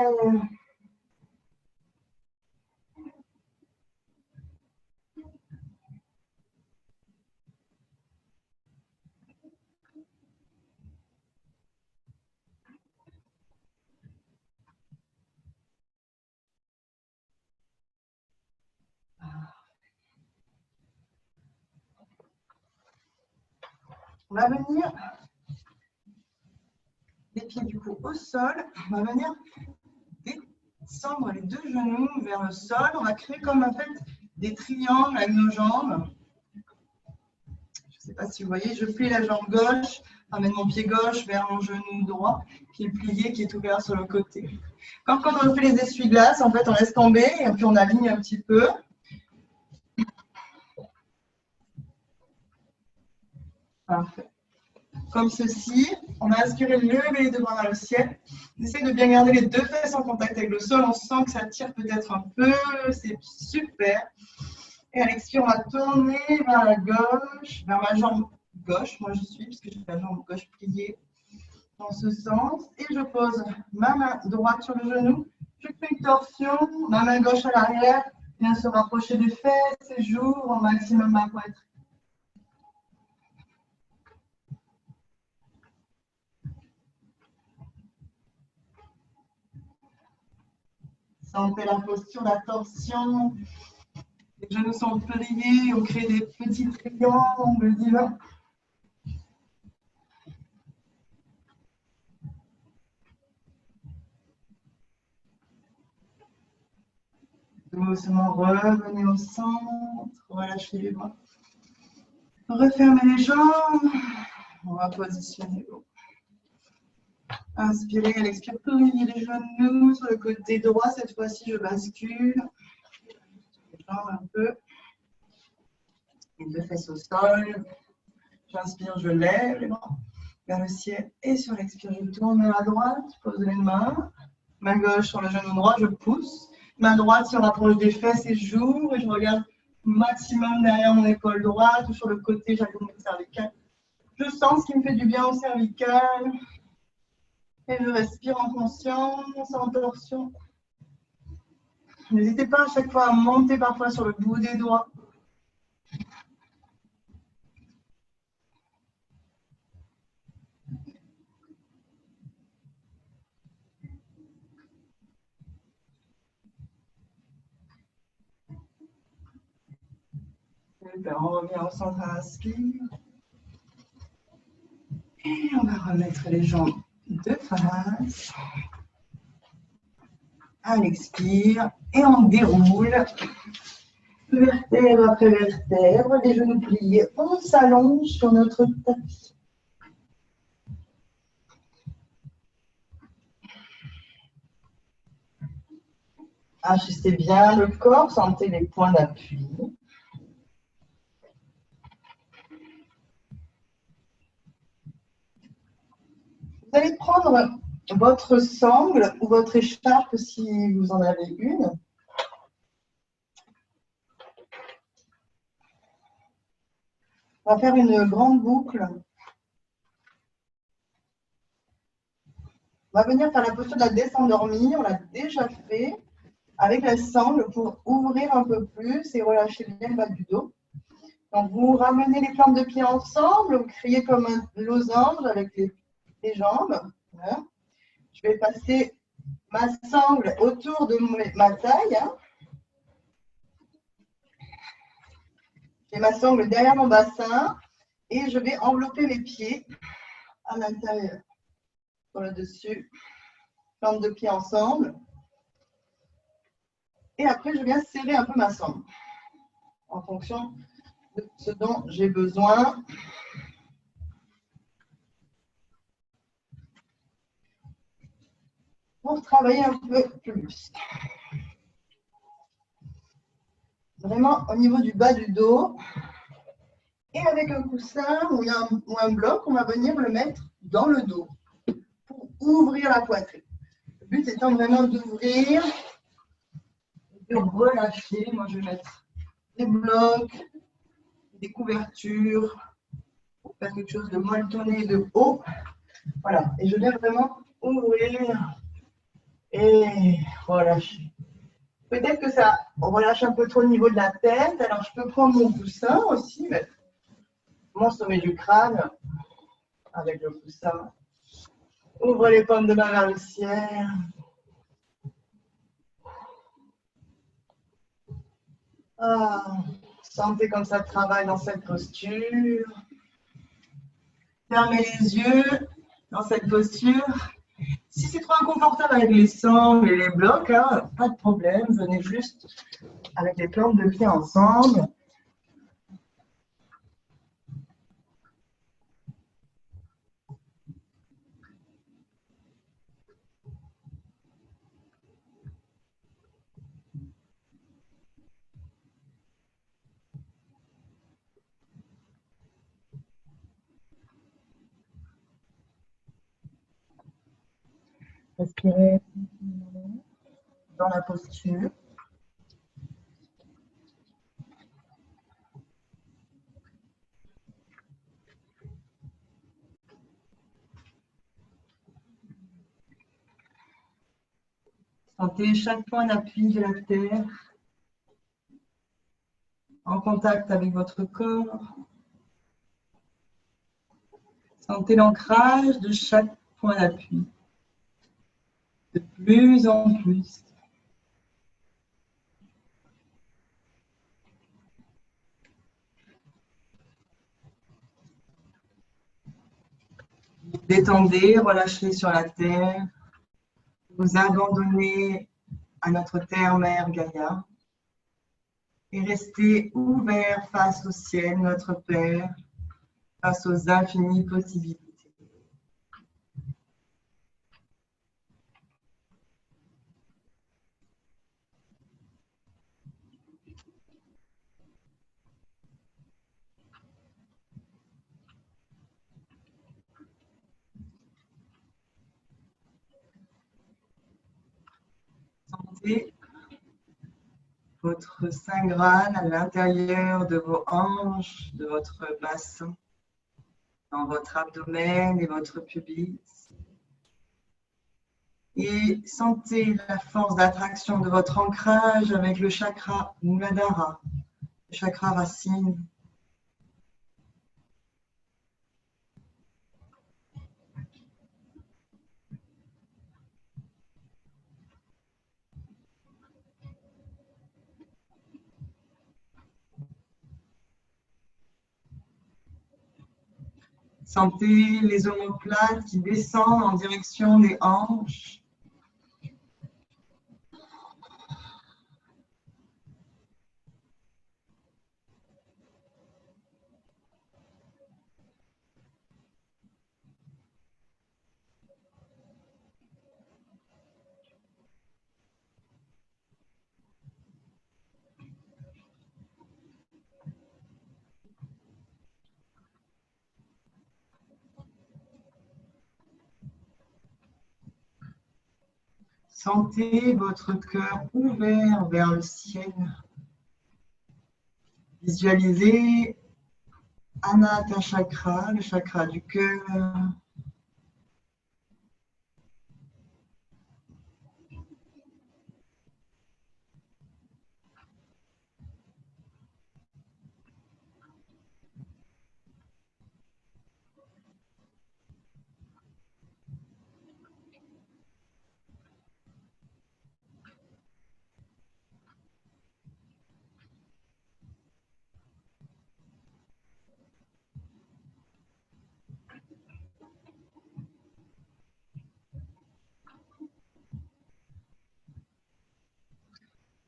On va venir, les pieds du coup au sol, on va venir descendre les deux genoux vers le sol. On va créer comme en fait des triangles avec nos jambes. Je ne sais pas si vous voyez, je plie la jambe gauche, ramène mon pied gauche vers mon genou droit, qui est plié, qui est ouvert sur le côté. Quand on fait les essuie-glaces, en fait, on laisse tomber et puis on aligne un petit peu. Parfait. Comme ceci, on va inspirer, lever les deux bras vers le ciel. On essaie de bien garder les deux fesses en contact avec le sol. On sent que ça tire peut-être un peu. C'est super. Et à l'expire, on va tourner vers la gauche, vers ma jambe gauche. Moi, je suis, puisque j'ai la jambe gauche pliée dans ce sens. Et je pose ma main droite sur le genou. Je fais une torsion. Ma main gauche à l'arrière. Vient se rapprocher des fesses et j'ouvre au maximum ma poitrine. Sentez la posture, la torsion. Les genoux sont pliés, on crée des petits triangles divins. Doucement, revenez au centre, relâchez les bras. Refermez les jambes. On va positionner l'eau. Inspirez, à l'expire, pliez les genoux sur le côté droit. Cette fois-ci, je bascule. Les jambes un peu. Les deux fesses au sol. J'inspire, je lève les bras vers le ciel. Et sur l'expire, je tourne vers la droite. Je pose les mains. Main gauche sur le genou droit, je pousse. Main droite se rapproche des fesses et j'ouvre. Et je regarde maximum derrière mon épaule droite ou sur le côté, j'aligne mon cervical. Je sens ce qui me fait du bien au cervical. Et je respire en conscience, en torsion. N'hésitez pas à chaque fois à monter parfois sur le bout des doigts. Super, on revient au centre à inspire. Et on va remettre les jambes de face. À l'expire. Et on déroule. Vertèbre après vertèbre, les genoux pliés. On s'allonge sur notre tapis. Ajustez bien le corps, sentez les points d'appui. Vous allez prendre votre sangle ou votre écharpe si vous en avez une. On va faire une grande boucle. On va venir faire la posture de la descente endormie. On l'a déjà fait avec la sangle pour ouvrir un peu plus et relâcher bien le bas du dos. Donc, vous ramenez les plantes de pied ensemble, vous criez comme un losange avec les jambes. Voilà. Je vais passer ma sangle autour de ma taille. J'ai ma sangle derrière mon bassin et je vais envelopper mes pieds à l'intérieur. Sur le dessus, plantes de pied ensemble. Et après, je viens serrer un peu ma sangle en fonction de ce dont j'ai besoin. Pour travailler un peu plus. Vraiment au niveau du bas du dos. Et avec un coussin ou un bloc, on va venir le mettre dans le dos pour ouvrir la poitrine. Le but étant vraiment d'ouvrir, de relâcher. Moi, je vais mettre des blocs, des couvertures, pour faire quelque chose de molletonné de haut. Voilà. Et je viens vraiment ouvrir et relâcher. Peut-être que ça relâche un peu trop au niveau de la tête. Alors, je peux prendre mon coussin aussi, mettre mon sommet du crâne avec le coussin. Ouvre les paumes de main vers le ciel. Ah, sentez comme ça travaille dans cette posture. Fermez les yeux dans cette posture. Si c'est trop inconfortable avec les sangles et les blocs, hein, pas de problème. Venez juste avec les plantes de pied ensemble. Respirez dans la posture. Sentez chaque point d'appui de la terre en contact avec votre corps. Sentez l'ancrage de chaque point d'appui. De plus en plus. Vous détendez, relâchez sur la terre. Vous abandonnez à notre terre-mère Gaïa. Et restez ouvert face au ciel, notre Père, face aux infinies possibilités. Sentez votre Saint Graal à l'intérieur de vos hanches, de votre bassin, dans votre abdomen et votre pubis. Et sentez la force d'attraction de votre ancrage avec le chakra Muladhara, le chakra racine. Sentez les omoplates qui descendent en direction des hanches. Sentez votre cœur ouvert vers le ciel. Visualisez Anahata Chakra, le chakra du cœur.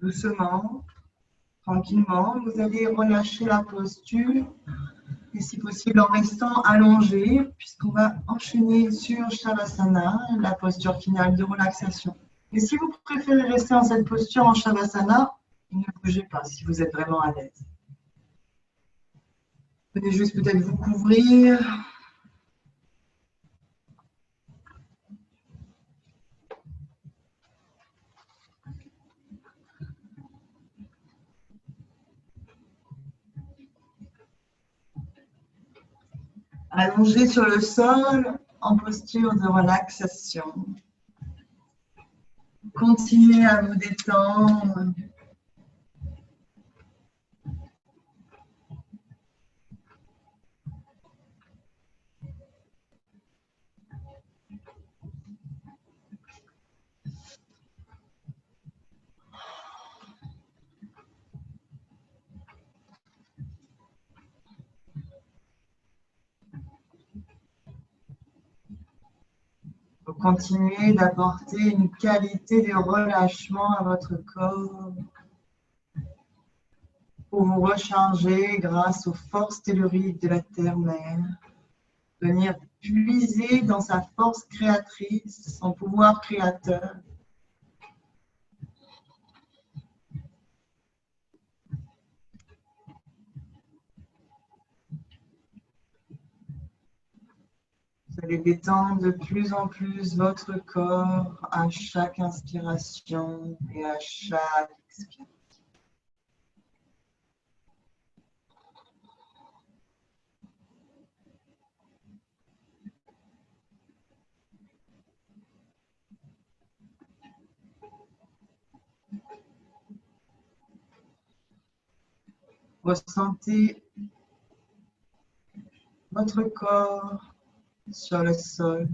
Doucement, tranquillement, vous allez relâcher la posture et si possible en restant allongé puisqu'on va enchaîner sur Shavasana, la posture finale de relaxation. Et si vous préférez rester en cette posture en Shavasana, ne bougez pas si vous êtes vraiment à l'aise. Venez juste peut-être vous couvrir. Allongé sur le sol en posture de relaxation. Continuez à vous détendre. Vous continuez d'apporter une qualité de relâchement à votre corps pour vous recharger grâce aux forces telluriques de la terre-mère. Venir puiser dans sa force créatrice, son pouvoir créateur. Vous allez détendre de plus en plus votre corps à chaque inspiration et à chaque expiration. Ressentez votre corps sur le sol,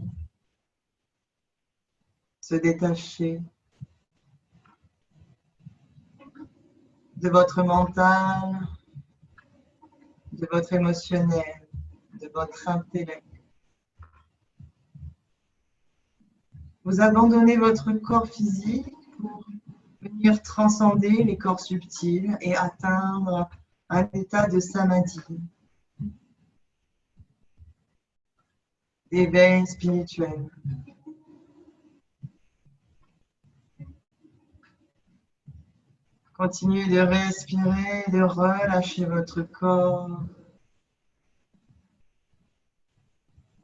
se détacher de votre mental, de votre émotionnel, de votre intellect. Vous abandonnez votre corps physique pour venir transcender les corps subtils et atteindre un état de samadhi, d'éveil spirituel. Continuez de respirer, de relâcher votre corps.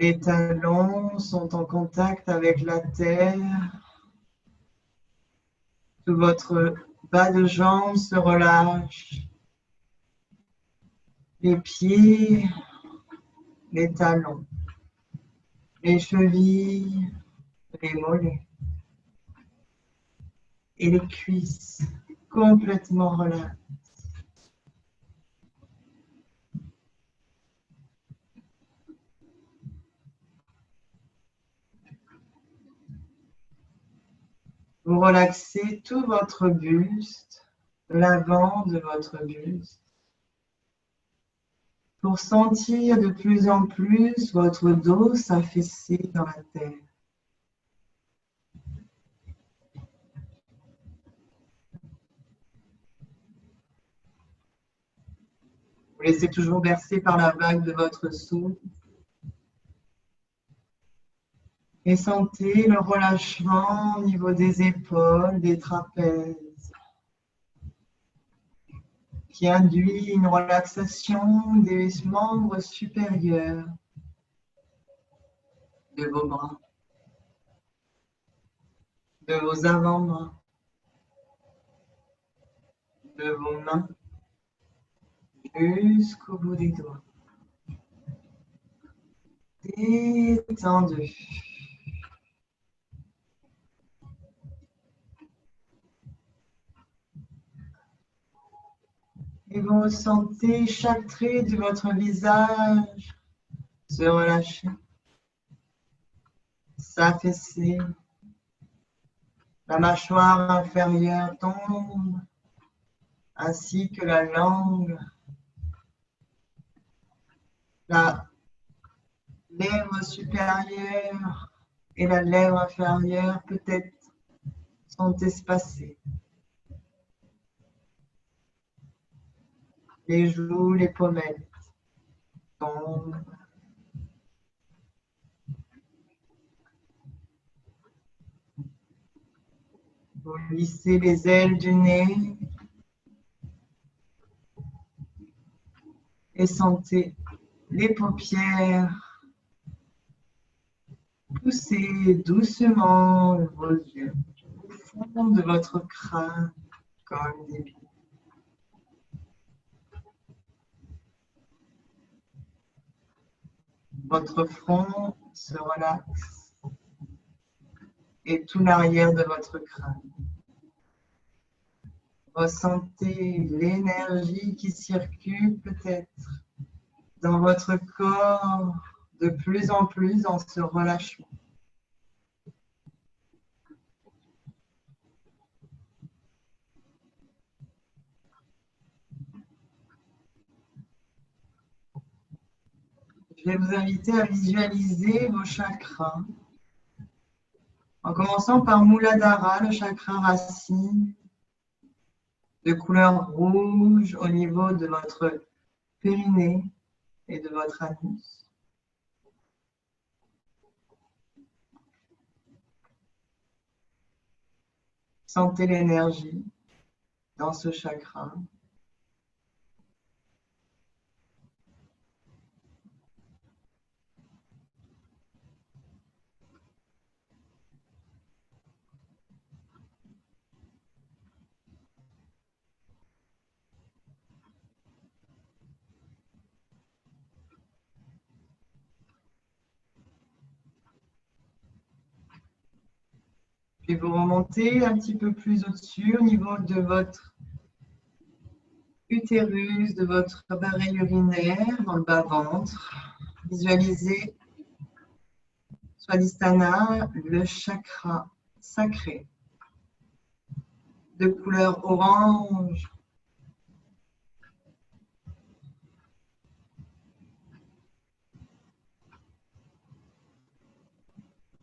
Les talons sont en contact avec la terre. Tout votre bas de jambe se relâche. Les pieds, les talons, les chevilles, les mollets et les cuisses complètement relâchées. Vous relaxez tout votre buste, l'avant de votre buste, pour sentir de plus en plus votre dos s'affaisser dans la terre. Vous laissez toujours bercer par la vague de votre souffle. Et sentez le relâchement au niveau des épaules, des trapèzes, qui induit une relaxation des membres supérieurs de vos bras, de vos avant-bras, de vos mains, jusqu'au bout des doigts. Détendu. Et vous ressentez chaque trait de votre visage se relâcher, s'affaisser. La mâchoire inférieure tombe, ainsi que la langue, la lèvre supérieure et la lèvre inférieure peut-être sont espacées. Les joues, les pommettes tombent. Vous lissez les ailes du nez et sentez les paupières pousser doucement vos yeux au fond de votre crâne comme des billes. Votre front se relaxe et tout l'arrière de votre crâne. Ressentez l'énergie qui circule peut-être dans votre corps de plus en plus dans ce relâchement. Je vais vous inviter à visualiser vos chakras en commençant par Muladhara, le chakra racine, de couleur rouge au niveau de votre périnée et de votre anus. Sentez l'énergie dans ce chakra. Puis vous remontez un petit peu plus au-dessus, au niveau de votre utérus, de votre appareil urinaire, dans le bas-ventre. Visualisez Swadhisthana, le chakra sacré, de couleur orange.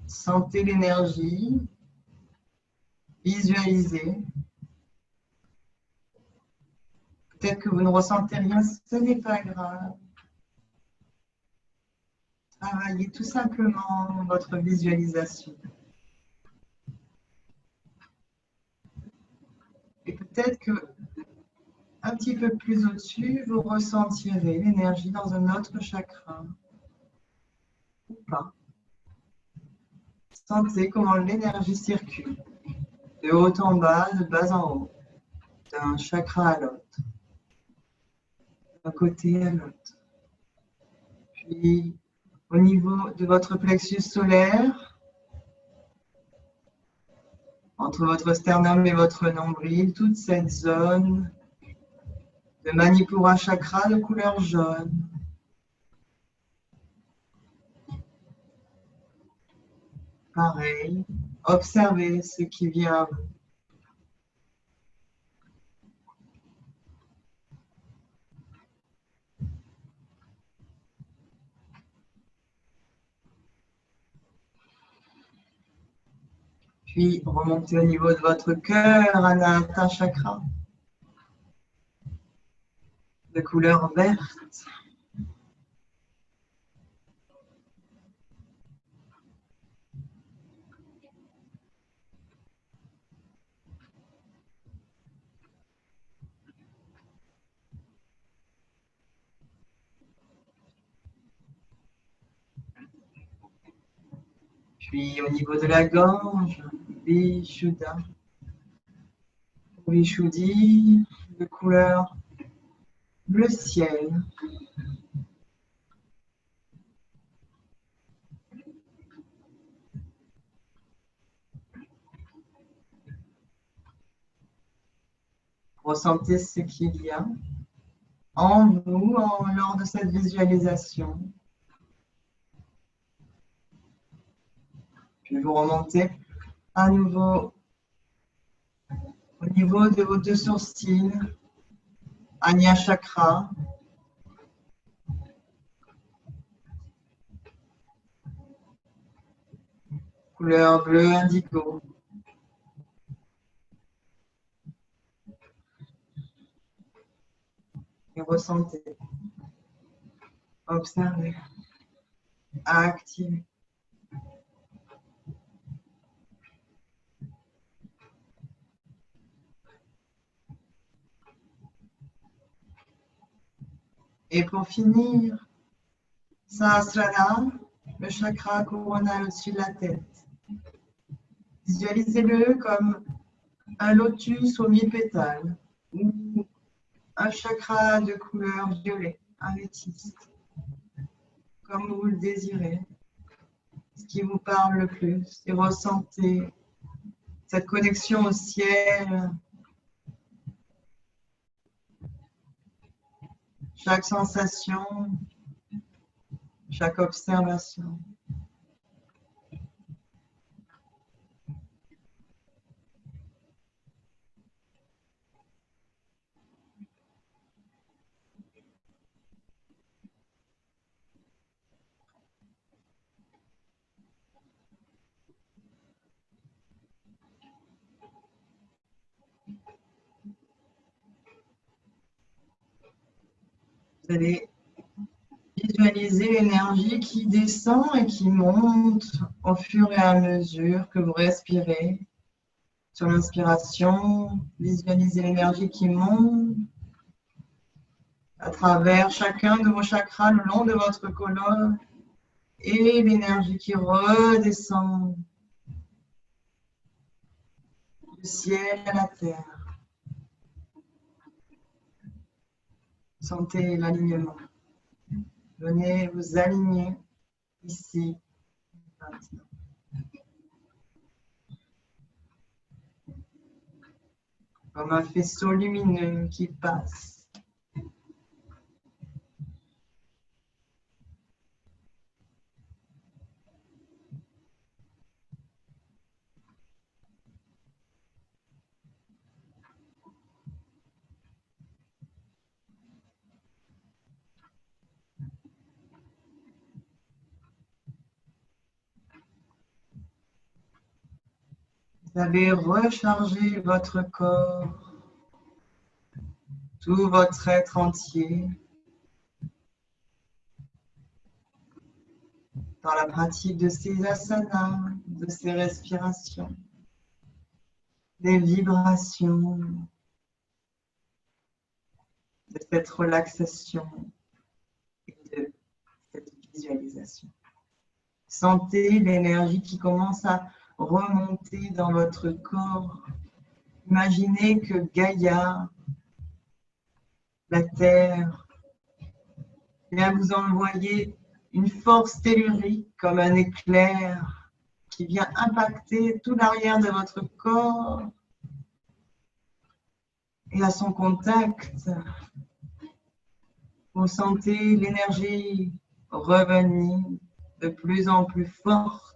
Sentez l'énergie, visualisez. Peut-être que vous ne ressentez rien, ce n'est pas grave. Travaillez tout simplement votre visualisation. Et peut-être que un petit peu plus au-dessus, vous ressentirez l'énergie dans un autre chakra. Ou pas. Sentez comment l'énergie circule, de haut en bas, de bas en haut, d'un chakra à l'autre, d'un côté à l'autre. Puis, au niveau de votre plexus solaire, entre votre sternum et votre nombril, toute cette zone de Manipura chakra de couleur jaune. Pareil, observez ce qui vient à vous. Puis remontez au niveau de votre cœur, Anahata Chakra, de couleur verte. Puis au niveau de la gorge, Vishuddha, Vishuddhi, de couleur bleu ciel. Ressentez ce qu'il y a en vous lors de cette visualisation. Puis vous remontez à nouveau au niveau de vos deux sourcils, Ajna Chakra. Couleur bleu indigo. Et ressentez, observez, activez. Et pour finir, Sahasrara, le chakra coronal au-dessus de la tête. Visualisez-le comme un lotus aux 1000 pétales ou un chakra de couleur violet, améthyste, comme vous le désirez, ce qui vous parle le plus. Et ressentez cette connexion au ciel. Chaque sensation, chaque observation. Vous allez visualiser l'énergie qui descend et qui monte au fur et à mesure que vous respirez. Sur l'inspiration, visualisez l'énergie qui monte à travers chacun de vos chakras le long de votre colonne et l'énergie qui redescend du ciel à la terre. Sentez l'alignement. Venez vous aligner ici, maintenant. Comme un faisceau lumineux qui passe. Vous avez rechargé votre corps, tout votre être entier, dans la pratique de ces asanas, de ces respirations, des vibrations, de cette relaxation et de cette visualisation. Sentez l'énergie qui commence à remonter dans votre corps. Imaginez que Gaïa, la Terre, vient vous envoyer une force tellurique comme un éclair qui vient impacter tout l'arrière de votre corps. Et à son contact, vous sentez l'énergie revenir de plus en plus forte.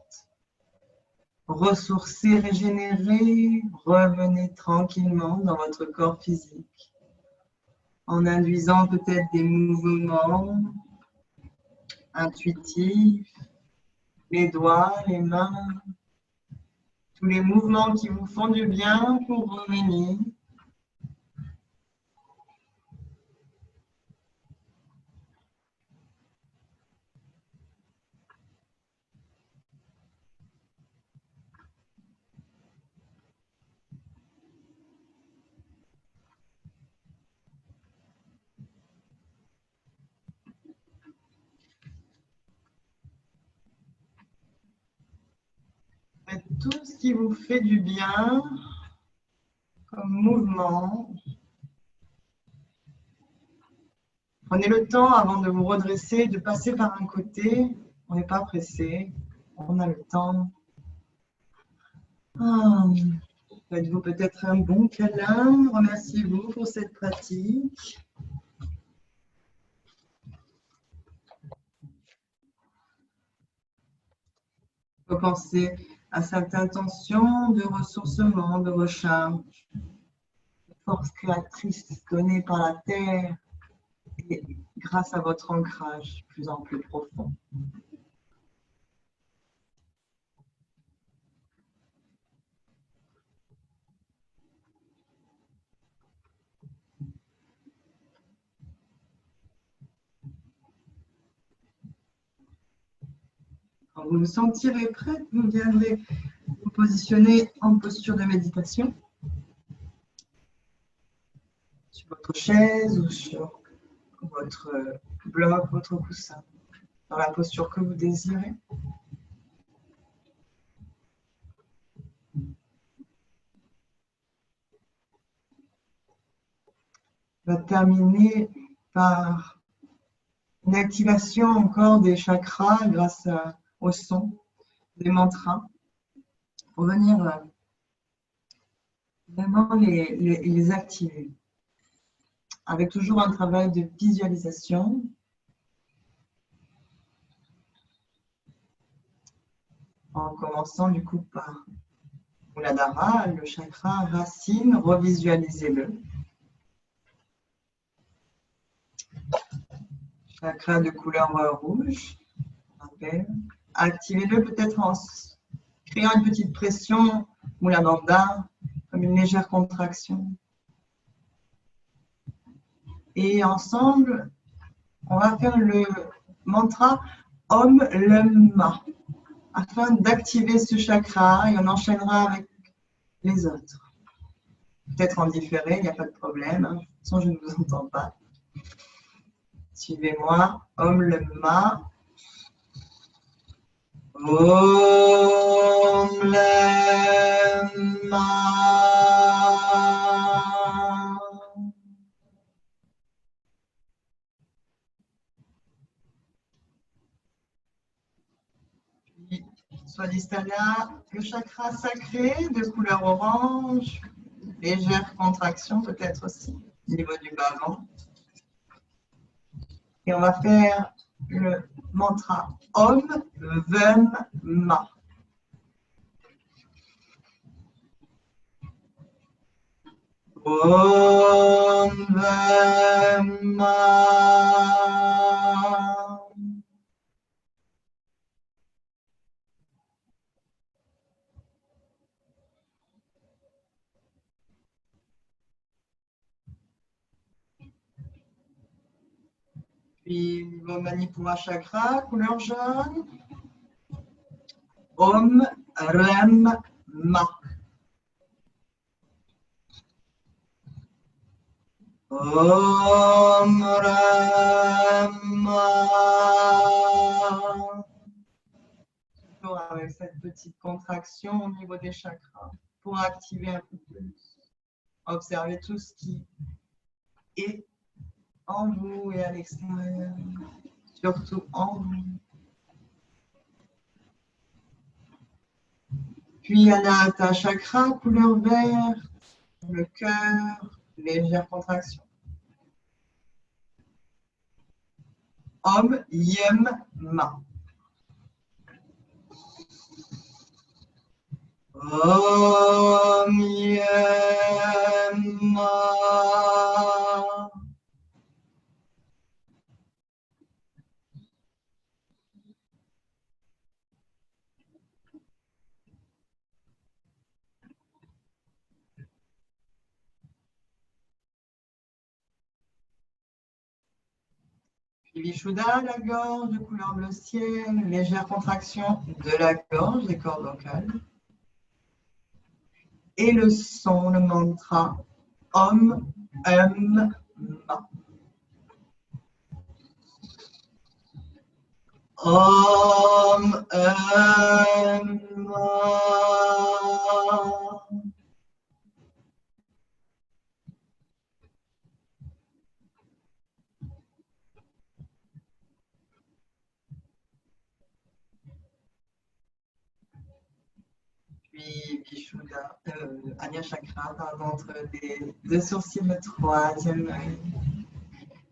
Ressourcez, régénérez, revenez tranquillement dans votre corps physique en induisant peut-être des mouvements intuitifs, les doigts, les mains, tous les mouvements qui vous font du bien pour revenir. Faites tout ce qui vous fait du bien comme mouvement. Prenez le temps avant de vous redresser, de passer par un côté. On n'est pas pressé, on a le temps. Ah. Faites-vous peut-être un bon câlin. Remerciez-vous pour cette pratique. Repensez à cette intention de ressourcement, de recharge, de force créatrice donnée par la Terre et grâce à votre ancrage de plus en plus profond. Quand vous vous sentirez prêt, vous viendrez vous positionner en posture de méditation sur votre chaise ou sur votre bloc, votre coussin, dans la posture que vous désirez. On va terminer par une activation encore des chakras grâce au son, des mantras, pour venir vraiment les activer. Avec toujours un travail de visualisation. En commençant du coup par Muladhara, le chakra racine, revisualisez-le. Chakra de couleur rouge, rappel. Activez-le peut-être en créant une petite pression, Muladhara, comme une légère contraction. Et ensemble, on va faire le mantra Om Lemma afin d'activer ce chakra et on enchaînera avec les autres. Peut-être en différé, il n'y a pas de problème. De toute façon, je ne vous entends pas. Suivez-moi. Om Lemma. Om Lemma. Swadhisthana, le chakra sacré de couleur orange, légère contraction peut-être aussi, au niveau du bas-ventre. Et on va faire le mantra Om Vem Ma. Om Vem Ma. Puis niveau Manipura Chakra, couleur jaune. Om Rem Ma. Om Rem Ma. Toujours avec cette petite contraction au niveau des chakras pour activer un peu plus. Observez tout ce qui est en vous et à l'extérieur, surtout en vous. Puis Anahata Chakra, couleur vert, le cœur, légère contraction. Om Yem Ma. Om Yem Ma. Vishuddha, la gorge de couleur bleu ciel, légère contraction de la gorge, des cordes vocales. Et le son, le mantra Om, Ma. Om, Ma. Puis Vishuddha, Anya Chakra, pardon, entre les deux sourcils, le troisième œil.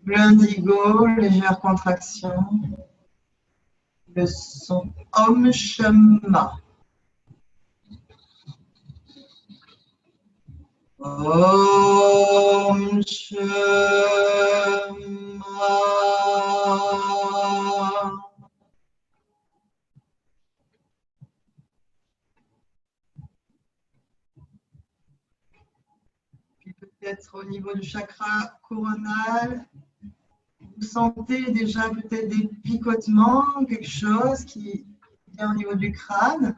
Bleu indigo, légère contraction. Le son Om Shama. Om Shama. Puis peut-être au niveau du chakra coronal, vous sentez déjà peut-être des picotements, quelque chose qui vient au niveau du crâne.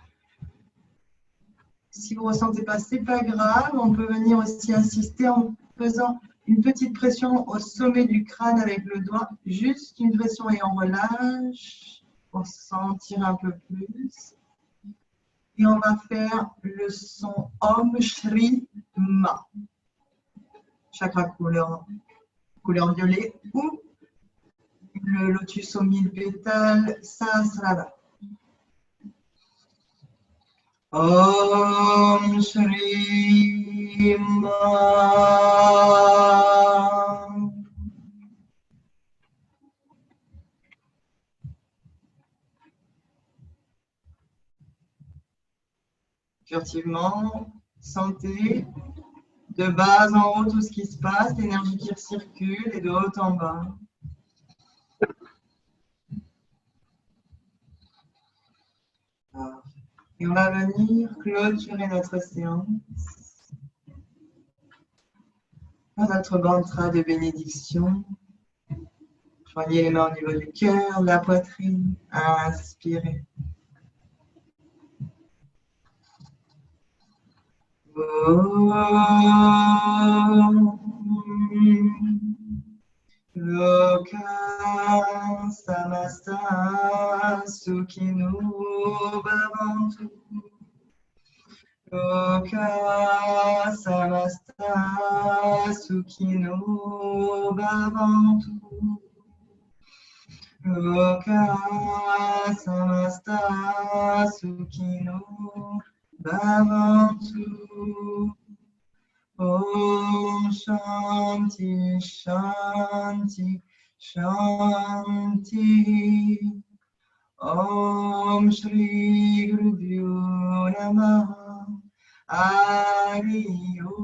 Si vous ne ressentez pas, ce n'est pas grave. On peut venir aussi assister en faisant une petite pression au sommet du crâne avec le doigt. Juste une pression et on relâche pour sentir un peu plus. Et on va faire le son Om Shri Ma. Chakra couleur violet ou le lotus aux 1000 pétales Sahasrara. Om Shri Ma. Furtivement, sentez de bas en haut tout ce qui se passe, l'énergie qui circule et de haut en bas. Et on va venir clôturer notre séance par notre mantra de bénédiction. Joignez les mains au niveau du cœur, de la poitrine. Inspirez. Loka samasta sukhino bhavantu. Loka samasta sukhino bhavantu. Loka samasta sukhino bhavantu. Om Shanti Shanti Shanti. Om Shri Gurubhyo Namaha. Hari Om.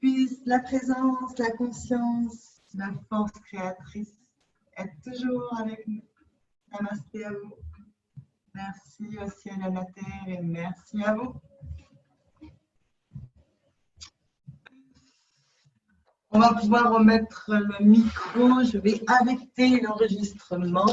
Puisse la présence, la conscience, la force créatrice être toujours avec nous. Namasté à vous. Merci au ciel et à la terre et merci à vous. On va pouvoir remettre le micro. Je vais arrêter l'enregistrement.